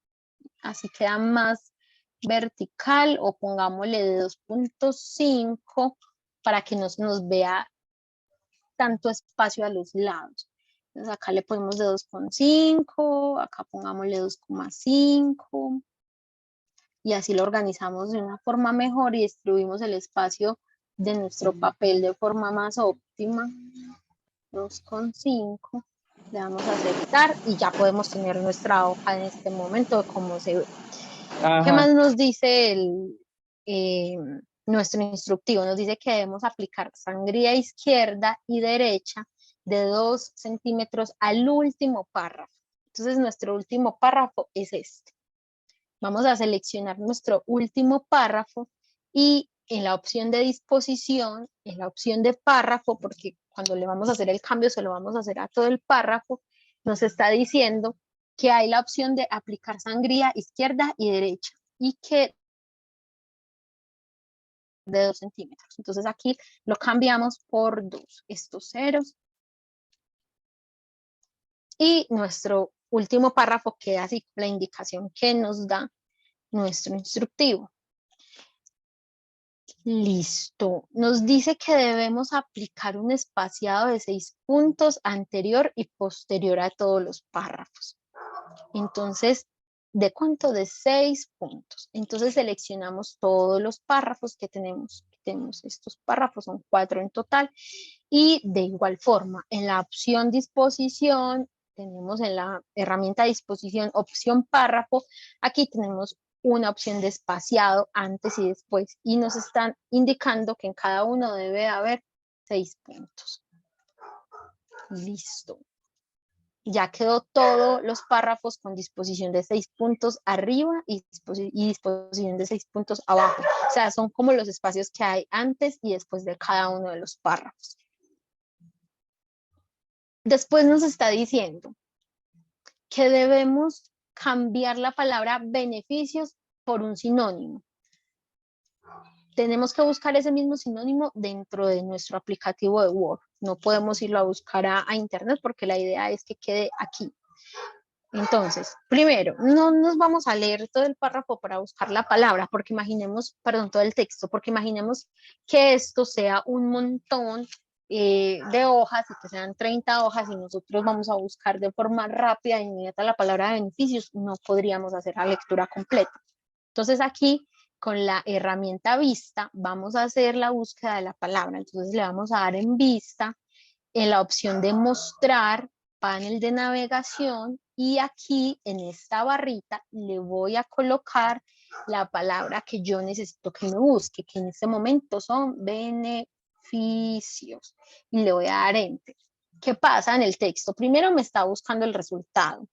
Así queda más vertical o pongámosle de 2.5 para que no se nos vea tanto espacio a los lados. Entonces acá le ponemos de 2.5, acá pongámosle 2.5 y así lo organizamos de una forma mejor y distribuimos el espacio de nuestro papel de forma más óptima. 2.5, le damos a aceptar y ya podemos tener nuestra hoja en este momento como se ve. Ajá. ¿Qué más nos dice nuestro instructivo? Nos dice que debemos aplicar sangría izquierda y derecha de 2 centímetros al último párrafo. Entonces nuestro último párrafo es este. Vamos a seleccionar nuestro último párrafo y en la opción de disposición, en la opción de párrafo, porque cuando le vamos a hacer el cambio se lo vamos a hacer a todo el párrafo, nos está diciendo que hay la opción de aplicar sangría izquierda y derecha y que de 2 centímetros. Entonces aquí lo cambiamos por 2, estos ceros. Y nuestro último párrafo queda así, la indicación que nos da nuestro instructivo. Listo. Nos dice que debemos aplicar un espaciado de 6 puntos anterior y posterior a todos los párrafos. Entonces, ¿de cuánto? De 6 puntos. Entonces seleccionamos todos los párrafos que tenemos. Tenemos estos párrafos, son 4 en total. Y de igual forma, en la opción disposición, tenemos en la herramienta disposición opción párrafo, aquí tenemos una opción de espaciado antes y después y nos están indicando que en cada uno debe haber 6 puntos. Listo. Ya quedó todos los párrafos con disposición de 6 puntos arriba y disposición de 6 puntos abajo. O sea, son como los espacios que hay antes y después de cada uno de los párrafos. Después nos está diciendo que debemos cambiar la palabra beneficios por un sinónimo. Tenemos que buscar ese mismo sinónimo dentro de nuestro aplicativo de Word. No podemos irlo a buscar a internet porque la idea es que quede aquí. Entonces, primero, no nos vamos a leer todo el párrafo para buscar la palabra, porque imaginemos, perdón, todo el texto, porque imaginemos que esto sea un montón de hojas y que sean 30 hojas y nosotros vamos a buscar de forma rápida e inmediata la palabra beneficios, no podríamos hacer la lectura completa. Entonces aquí con la herramienta vista vamos a hacer la búsqueda de la palabra. Entonces le vamos a dar en vista en la opción de mostrar, panel de navegación, y aquí en esta barrita le voy a colocar la palabra que yo necesito que me busque, que en este momento son beneficios, y le voy a dar enter. ¿Qué pasa en el texto? Primero me está buscando el resultado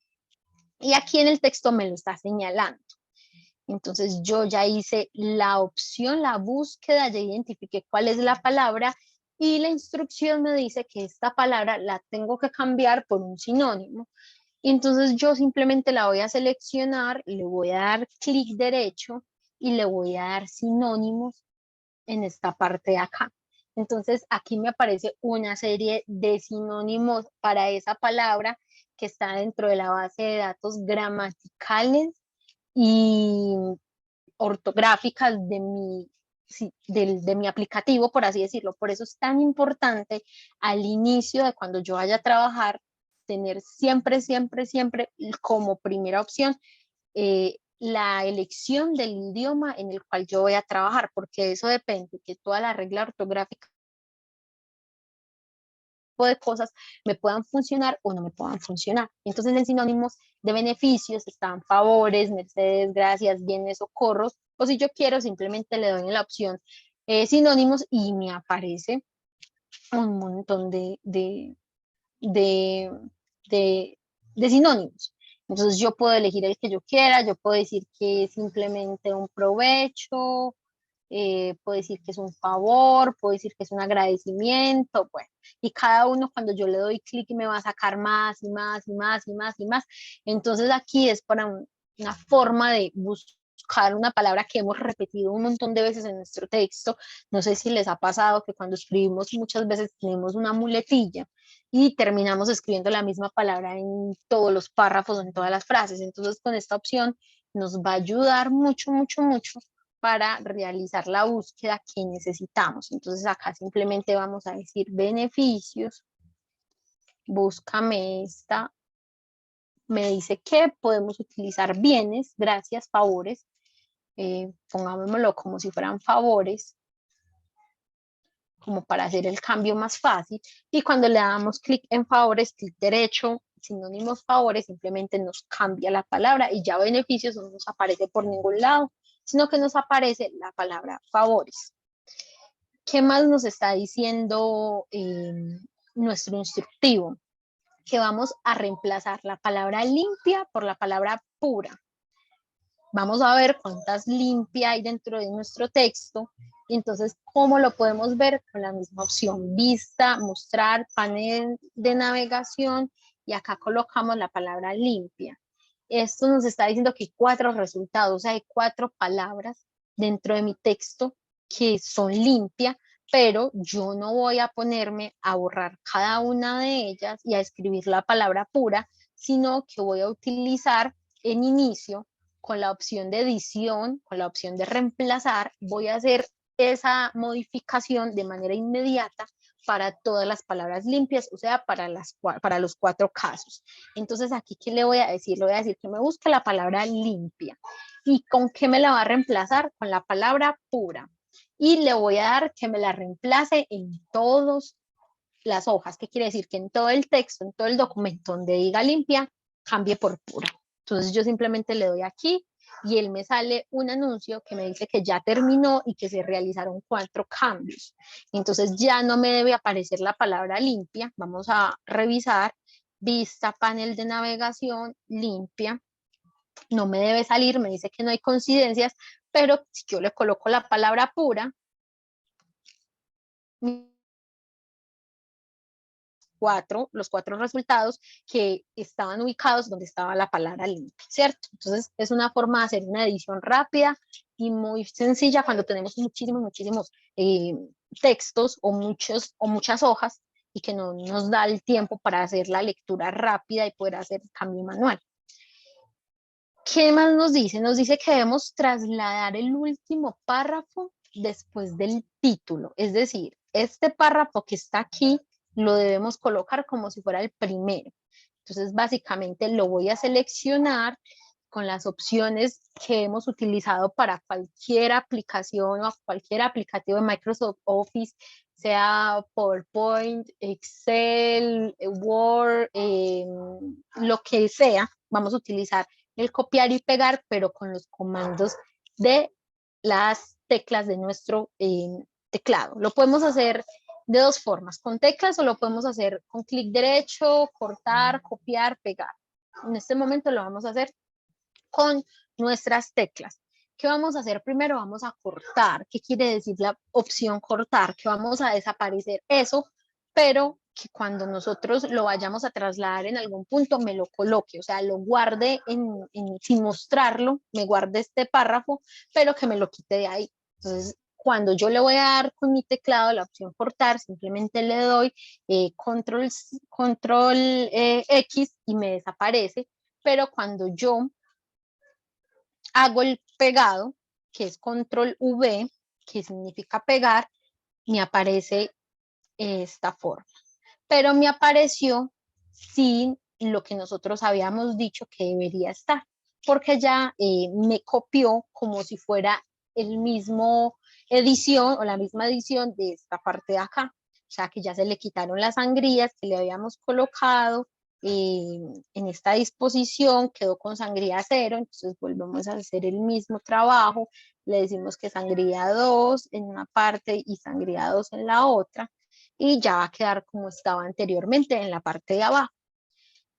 y aquí en el texto me lo está señalando. Entonces yo ya hice la opción, la búsqueda, ya identifiqué cuál es la palabra y la instrucción me dice que esta palabra la tengo que cambiar por un sinónimo. Entonces yo simplemente la voy a seleccionar, le voy a dar clic derecho y le voy a dar sinónimos en esta parte de acá. Entonces aquí me aparece una serie de sinónimos para esa palabra que está dentro de la base de datos gramaticales y ortográficas de mi aplicativo, por así decirlo. Por eso es tan importante al inicio de cuando yo vaya a trabajar, tener siempre, siempre, siempre como primera opción la elección del idioma en el cual yo voy a trabajar, porque eso depende, que toda la regla ortográfica de cosas me puedan funcionar o no me puedan funcionar. Entonces en sinónimos de beneficios están favores, mercedes, gracias, bienes, socorros, o si yo quiero simplemente le doy en la opción sinónimos y me aparece un montón de, de sinónimos. Entonces yo puedo elegir el que yo quiera, yo puedo decir que es simplemente un provecho, puedo decir que es un favor, puedo decir que es un agradecimiento, bueno, y cada uno cuando yo le doy clic me va a sacar más y más y más y más y más. Entonces aquí es para una forma de buscar una palabra que hemos repetido un montón de veces en nuestro texto. No sé si les ha pasado que cuando escribimos muchas veces tenemos una muletilla y terminamos escribiendo la misma palabra en todos los párrafos, en todas las frases. Entonces con esta opción nos va a ayudar mucho, mucho, mucho para realizar la búsqueda que necesitamos. Entonces acá simplemente vamos a decir beneficios, búscame esta, me dice que podemos utilizar bienes, gracias, favores, pongámoslo como si fueran favores, como para hacer el cambio más fácil, y cuando le damos clic en favores, clic derecho, sinónimos favores, simplemente nos cambia la palabra y ya beneficios no nos aparece por ningún lado, sino que nos aparece la palabra favores. ¿Qué más nos está diciendo nuestro instructivo? Que vamos a reemplazar la palabra limpia por la palabra pura. Vamos a ver cuántas limpia hay dentro de nuestro texto. Y entonces, ¿cómo lo podemos ver? Con la misma opción, vista, mostrar, panel de navegación, y acá colocamos la palabra limpia. Esto nos está diciendo que hay 4 resultados, o sea, hay 4 palabras dentro de mi texto que son limpia, pero yo no voy a ponerme a borrar cada una de ellas y a escribir la palabra pura, sino que voy a utilizar en inicio con la opción de edición, con la opción de reemplazar, voy a hacer esa modificación de manera inmediata para todas las palabras limpias, o sea, para los 4 casos. Entonces, aquí, ¿qué le voy a decir? Le voy a decir que me busque la palabra limpia. ¿Y con qué me la va a reemplazar? Con la palabra pura. Y le voy a dar que me la reemplace en todas las hojas. ¿Qué quiere decir? Que en todo el texto, en todo el documento donde diga limpia, cambie por pura. Entonces yo simplemente le doy aquí y él me sale un anuncio que me dice que ya terminó y que se realizaron 4 cambios. Entonces ya no me debe aparecer la palabra limpia. Vamos a revisar. Vista, panel de navegación, limpia. No me debe salir, me dice que no hay coincidencias, pero si yo le coloco la palabra pura, los 4 resultados que estaban ubicados donde estaba la palabra limpia, ¿cierto? Entonces es una forma de hacer una edición rápida y muy sencilla cuando tenemos muchísimos textos o muchas hojas y que no nos da el tiempo para hacer la lectura rápida y poder hacer el cambio manual. ¿Qué más nos dice? Nos dice que debemos trasladar el último párrafo después del título. Es decir, este párrafo que está aquí lo debemos colocar como si fuera el primero. Entonces, básicamente lo voy a seleccionar con las opciones que hemos utilizado para cualquier aplicación o cualquier aplicativo de Microsoft Office, sea PowerPoint, Excel, Word, lo que sea. Vamos a utilizar el copiar y pegar, pero con los comandos de las teclas de nuestro teclado. Lo podemos hacer de dos formas, con teclas, o lo podemos hacer con clic derecho, cortar, copiar, pegar. En este momento lo vamos a hacer con nuestras teclas. ¿Qué vamos a hacer primero? Vamos a cortar. ¿Qué quiere decir la opción cortar? Que vamos a desaparecer eso, pero que cuando nosotros lo vayamos a trasladar en algún punto me lo coloque, o sea, lo guarde sin mostrarlo, me guarde este párrafo, pero que me lo quite de ahí. Entonces, cuando yo le voy a dar con mi teclado la opción cortar, simplemente le doy control X y me desaparece, pero cuando yo hago el pegado, que es control V, que significa pegar, me aparece esta forma. Pero me apareció sin lo que nosotros habíamos dicho que debería estar, porque ya me copió como si fuera el mismo edición o la misma edición de esta parte de acá. O sea que ya se le quitaron las sangrías que le habíamos colocado en esta disposición, quedó con sangría 0, entonces volvemos a hacer el mismo trabajo, le decimos que sangría 2 en una parte y sangría 2 en la otra, y ya va a quedar como estaba anteriormente en la parte de abajo.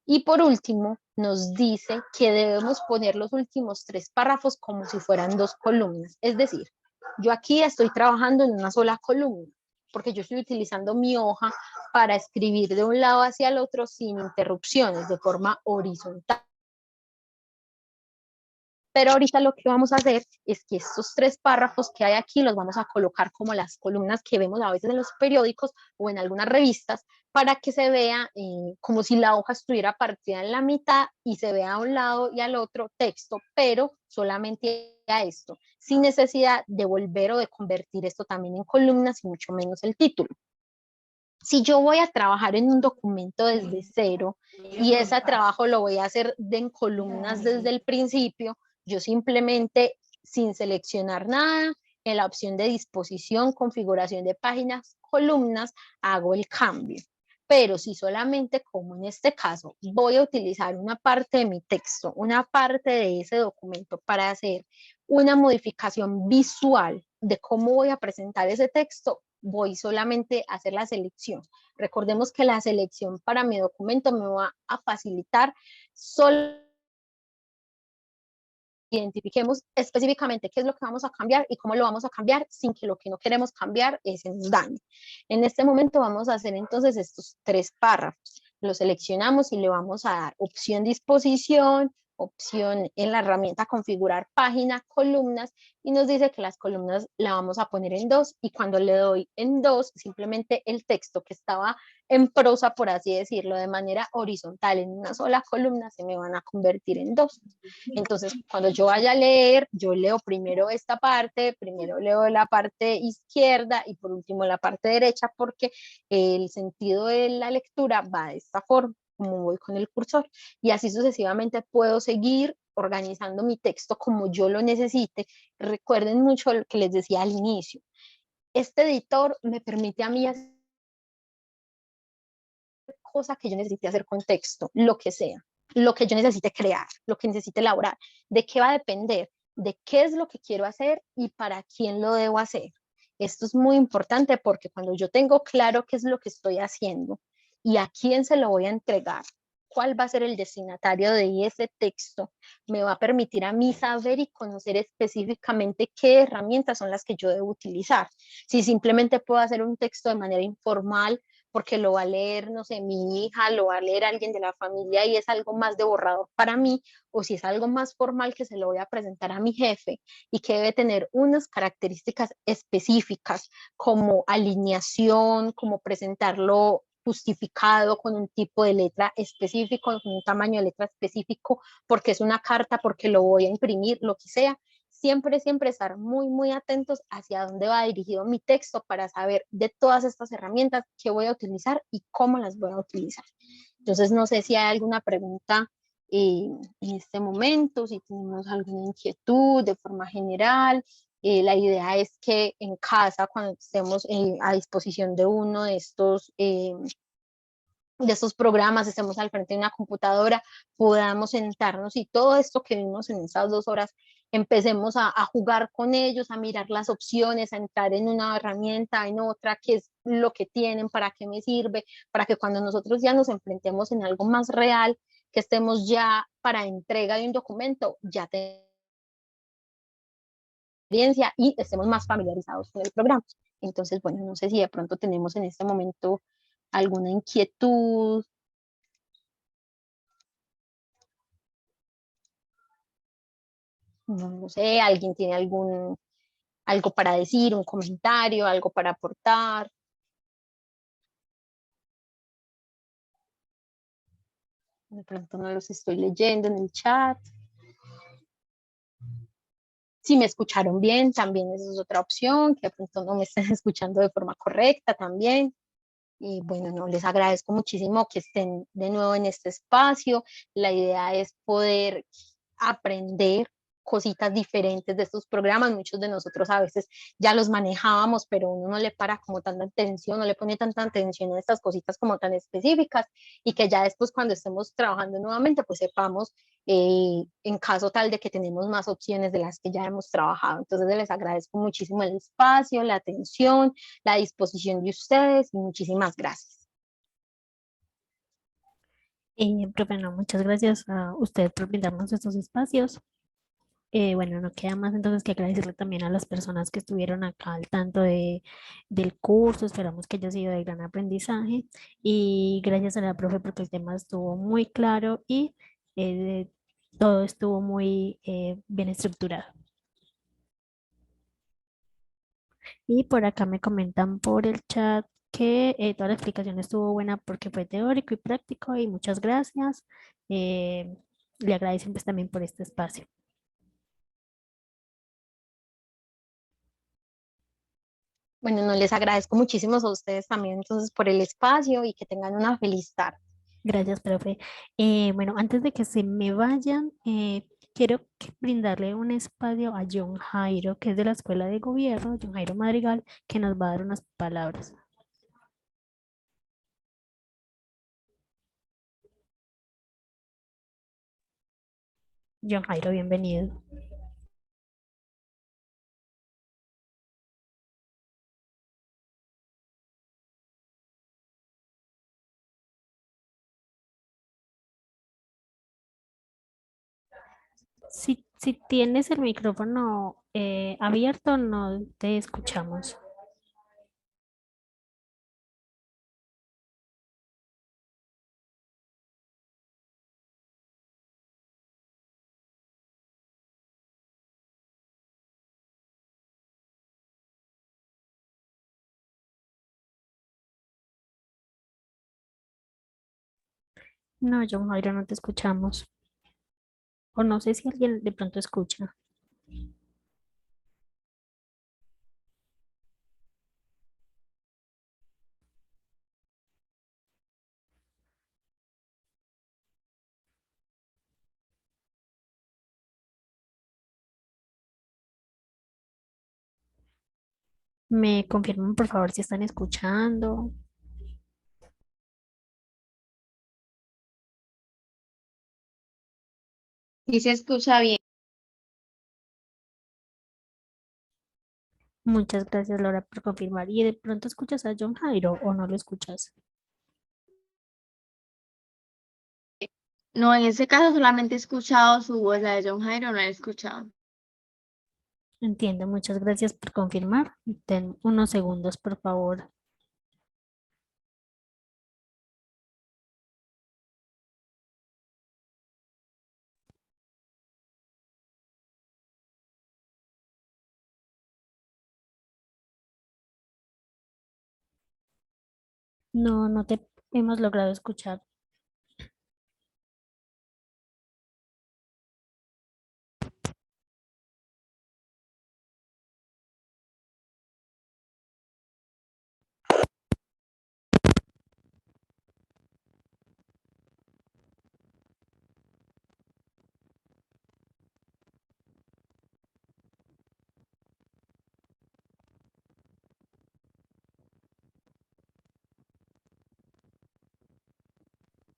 Y por último, nos dice que debemos poner los últimos 3 párrafos como si fueran 2 columnas. Es decir, yo aquí estoy trabajando en una sola columna, porque yo estoy utilizando mi hoja para escribir de un lado hacia el otro sin interrupciones, de forma horizontal. Pero ahorita lo que vamos a hacer es que estos 3 párrafos que hay aquí los vamos a colocar como las columnas que vemos a veces en los periódicos o en algunas revistas, para que se vea como si la hoja estuviera partida en la mitad y se vea a un lado y al otro texto, pero solamente a esto, sin necesidad de volver o de convertir esto también en columnas y mucho menos el título. Si yo voy a trabajar en un documento desde cero y ese trabajo lo voy a hacer en columnas desde el principio, yo simplemente, sin seleccionar nada, en la opción de disposición, configuración de páginas, columnas, hago el cambio. Pero si solamente, como en este caso, voy a utilizar una parte de mi texto, una parte de ese documento para hacer una modificación visual de cómo voy a presentar ese texto, voy solamente a hacer la selección. Recordemos que la selección para mi documento me va a facilitar solo identifiquemos específicamente qué es lo que vamos a cambiar y cómo lo vamos a cambiar sin que lo que no queremos cambiar se nos dañe. En este momento vamos a hacer entonces estos 3 párrafos. Lo seleccionamos y le vamos a dar opción disposición, opción en la herramienta configurar página, columnas, y nos dice que las columnas la vamos a poner en 2, y cuando le doy en 2, simplemente el texto que estaba en prosa, por así decirlo, de manera horizontal en una sola columna, se me van a convertir en 2. Entonces, cuando yo vaya a leer, yo leo primero esta parte, primero leo la parte izquierda y por último la parte derecha, porque el sentido de la lectura va de esta forma, como voy con el cursor, y así sucesivamente puedo seguir organizando mi texto como yo lo necesite. Recuerden mucho lo que les decía al inicio. Este editor me permite a mí hacer cosas que yo necesite hacer con texto, lo que sea, lo que yo necesite crear, lo que necesite elaborar. ¿De qué va a depender? De qué es lo que quiero hacer y para quién lo debo hacer. Esto es muy importante porque cuando yo tengo claro qué es lo que estoy haciendo y a quién se lo voy a entregar, cuál va a ser el destinatario de ese texto, me va a permitir a mí saber y conocer específicamente qué herramientas son las que yo debo utilizar. Si simplemente puedo hacer un texto de manera informal, porque lo va a leer, no sé, mi hija, lo va a leer alguien de la familia y es algo más de borrador para mí, o si es algo más formal que se lo voy a presentar a mi jefe y que debe tener unas características específicas como alineación, como presentarlo justificado con un tipo de letra específico, con un tamaño de letra específico, porque es una carta, porque lo voy a imprimir, lo que sea. siempre, siempre estar muy, muy atentos hacia dónde va dirigido mi texto para saber de todas estas herramientas qué voy a utilizar y cómo las voy a utilizar. Entonces, no sé si hay alguna pregunta en este momento, si tenemos alguna inquietud de forma general. La idea es que en casa, cuando estemos a disposición de uno de estos programas, estemos al frente de una computadora, podamos sentarnos y todo esto que vimos en esas 2 horas, empecemos a jugar con ellos, a mirar las opciones, a entrar en una herramienta, en otra, qué es lo que tienen, para qué me sirve, para que cuando nosotros ya nos enfrentemos en algo más real, que estemos ya para entrega de un documento, ya tenemos experiencia y estemos más familiarizados con el programa. Entonces, bueno, no sé si de pronto tenemos en este momento alguna inquietud. No sé, alguien tiene algo para decir, un comentario, algo para aportar. De pronto no los estoy leyendo en el chat. Si me escucharon bien, también esa es otra opción, que de pronto no me estén escuchando de forma correcta también. Y bueno, no, les agradezco muchísimo que estén de nuevo en este espacio. La idea es poder aprender cositas diferentes de estos programas. Muchos de nosotros a veces ya los manejábamos, pero uno no le para como tanta atención, no le pone tanta atención a estas cositas como tan específicas, y que ya después cuando estemos trabajando nuevamente, pues sepamos en caso tal de que tenemos más opciones de las que ya hemos trabajado. Entonces les agradezco muchísimo el espacio, la atención, la disposición de ustedes y muchísimas gracias. Profe, no, muchas gracias a usted por brindarnos estos espacios. Bueno, no queda más entonces que agradecerle también a las personas que estuvieron acá al tanto del curso. Esperamos que haya sido de gran aprendizaje y gracias a la profe porque el tema estuvo muy claro y todo estuvo muy bien estructurado. Y por acá me comentan por el chat que toda la explicación estuvo buena porque fue teórico y práctico y muchas gracias. Eh, Le agradecen pues también por este espacio. Bueno, no, les agradezco muchísimo a ustedes también entonces por el espacio y que tengan una feliz tarde. Gracias, profe. Bueno, antes de que se me vayan, quiero brindarle un espacio a John Jairo, que es de la Escuela de Gobierno, John Jairo Madrigal, que nos va a dar unas palabras. John Jairo, bienvenido. Si tienes el micrófono abierto, no te escuchamos. No, John Jairo, no te escuchamos. O no sé si alguien de pronto escucha. ¿Me confirman, por favor, si están escuchando? Y se escucha bien. Muchas gracias, Laura, por confirmar. ¿Y de pronto escuchas a John Jairo o no lo escuchas? No, en ese caso solamente he escuchado su voz, la de John Jairo, no la he escuchado. Entiendo, muchas gracias por confirmar. Ten unos segundos, por favor. No, no te hemos logrado escuchar.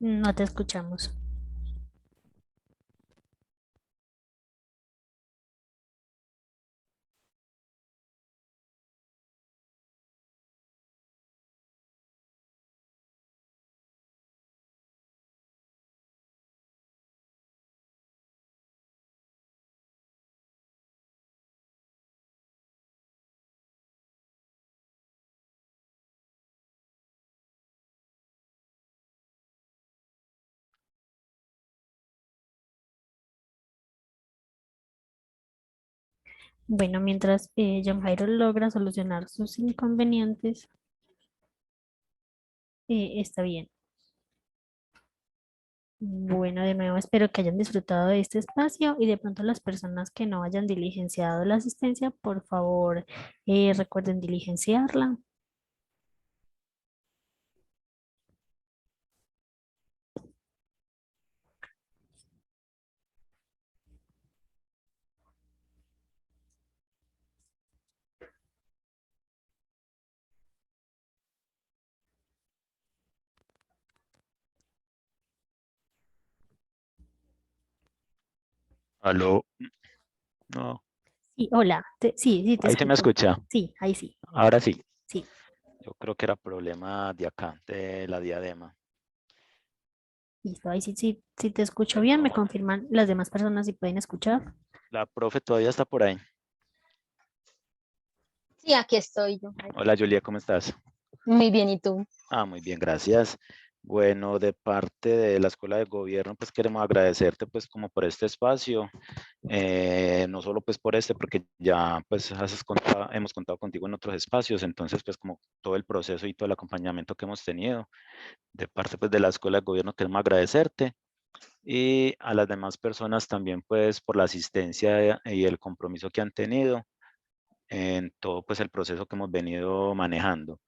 No te escuchamos. Bueno, mientras John Jairo logra solucionar sus inconvenientes, está bien. Bueno, de nuevo espero que hayan disfrutado de este espacio y de pronto las personas que no hayan diligenciado la asistencia, por favor, recuerden diligenciarla. Aló, no, Sí, hola, sí, sí, te ahí se me escucho. escucha. Sí, ahí sí, Ahora sí, sí. yo creo que era problema de acá, de la diadema. Listo, ahí sí, sí, sí te escucho bien. Me confirman las demás personas si pueden escuchar. La profe todavía está por ahí. Sí, aquí estoy yo. Hola Julia, ¿cómo estás? Muy bien, ¿y tú? Muy bien, gracias. Bueno, de parte de la Escuela de Gobierno, pues queremos agradecerte pues como por este espacio, no solo pues por este, porque ya pues hemos contado contigo en otros espacios, entonces pues como todo el proceso y todo el acompañamiento que hemos tenido, de parte pues de la Escuela de Gobierno queremos agradecerte. Y a las demás personas también pues por la asistencia y el compromiso que han tenido en todo pues el proceso que hemos venido manejando.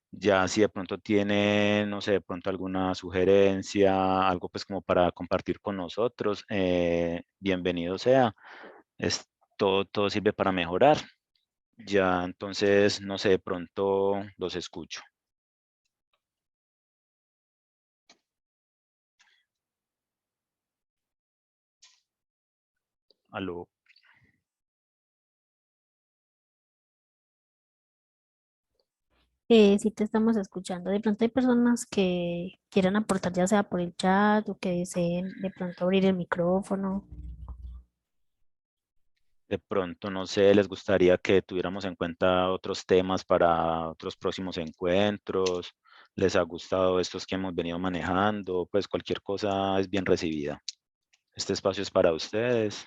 Ya si de pronto tienen, no sé, de pronto alguna sugerencia, algo pues como para compartir con nosotros, bienvenido sea. Es, todo sirve para mejorar. Ya entonces, no sé, de pronto los escucho. Aló. Sí te estamos escuchando. De pronto hay personas que quieran aportar ya sea por el chat o que deseen de pronto abrir el micrófono. De pronto, no sé, les gustaría que tuviéramos en cuenta otros temas para otros próximos encuentros. ¿Les ha gustado estos que hemos venido manejando? Pues cualquier cosa es bien recibida. Este espacio es para ustedes.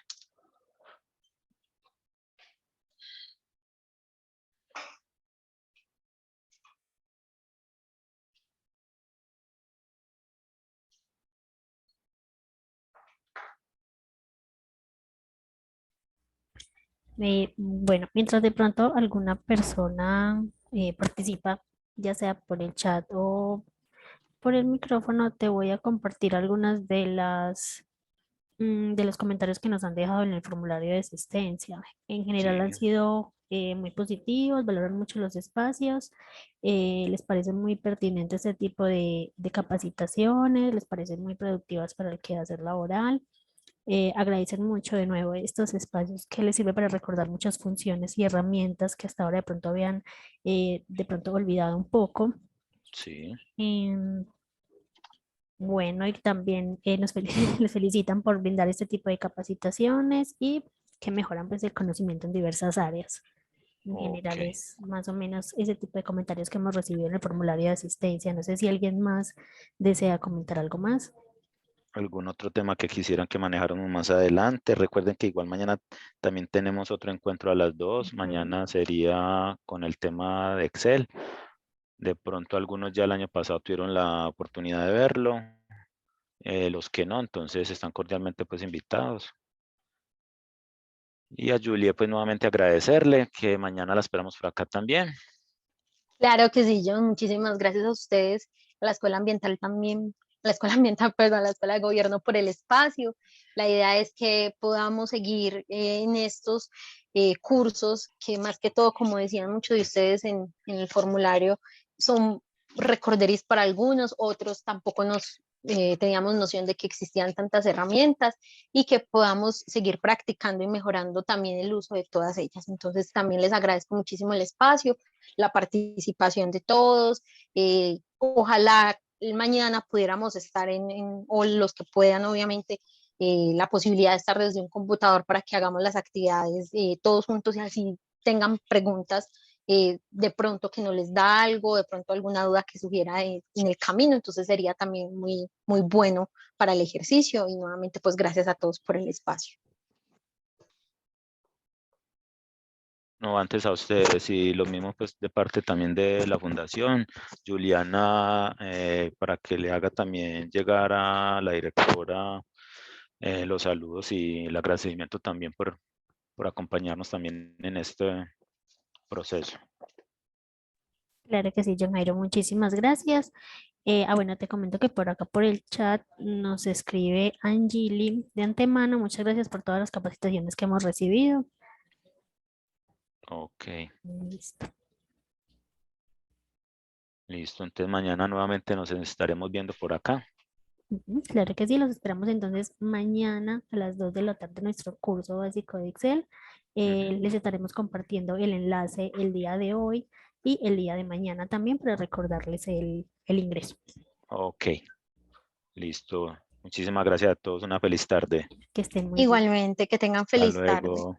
Bueno, mientras de pronto alguna persona participa, ya sea por el chat o por el micrófono, te voy a compartir algunas de los comentarios que nos han dejado en el formulario de asistencia. En general han Sí, sido muy positivos, valoran mucho los espacios, les parece muy pertinente este tipo de capacitaciones, les parecen muy productivas para el quehacer laboral. Agradecen mucho de nuevo estos espacios que les sirve para recordar muchas funciones y herramientas que hasta ahora de pronto habían de pronto olvidado un poco. sí. Em, bueno, y también les felicitan por brindar este tipo de capacitaciones y que mejoran pues el conocimiento en diversas áreas. En Ok. general es más o menos ese tipo de comentarios que hemos recibido en el formulario de asistencia. No sé si alguien más desea comentar algo más. ¿Algún otro tema que quisieran que manejáramos más adelante? Recuerden que igual mañana también tenemos otro encuentro a las 2. Ujú. Mañana sería con el tema de Excel. De pronto algunos ya el año pasado tuvieron la oportunidad de verlo. Los que no, entonces están cordialmente pues invitados. Y a Julia pues nuevamente agradecerle que mañana la esperamos por acá también. Claro que sí, John. Muchísimas gracias a ustedes, a la Escuela Ambiental también, a la Escuela Ambiental, perdón, a la Escuela de Gobierno por el espacio. La idea es que podamos seguir en estos cursos que más que todo, como decían muchos de ustedes en el formulario, son recorderis para algunos, otros tampoco nos teníamos noción de que existían tantas herramientas y que podamos seguir practicando y mejorando también el uso de todas ellas. Entonces también les agradezco muchísimo el espacio, la participación de todos. Ojalá mañana pudiéramos estar o los que puedan, obviamente, la posibilidad de estar desde un computador para que hagamos las actividades todos juntos y así tengan preguntas de pronto que no les da algo, de pronto alguna duda que surgiera en el camino, entonces sería también muy, muy bueno para el ejercicio y nuevamente pues gracias a todos por el espacio. No, antes a ustedes y lo mismo pues de parte también de la fundación, Juliana, para que le haga también llegar a la directora los saludos y el agradecimiento también por acompañarnos también en este proceso. Claro que sí, John Jairo, muchísimas gracias. Bueno, te comento que por acá por el chat nos escribe Angeli de antemano. Muchas gracias por todas las capacitaciones que hemos recibido. Ok, Listo. listo. Entonces mañana nuevamente nos estaremos viendo por acá. Claro que sí, los esperamos entonces mañana a las 2 de la tarde en nuestro curso básico de Excel. Les estaremos compartiendo el enlace el día de hoy y el día de mañana también para recordarles el ingreso. Ok, listo. Muchísimas gracias a todos. Una feliz tarde. Que estén muy bien. Igualmente, que tengan Hasta feliz tarde. luego.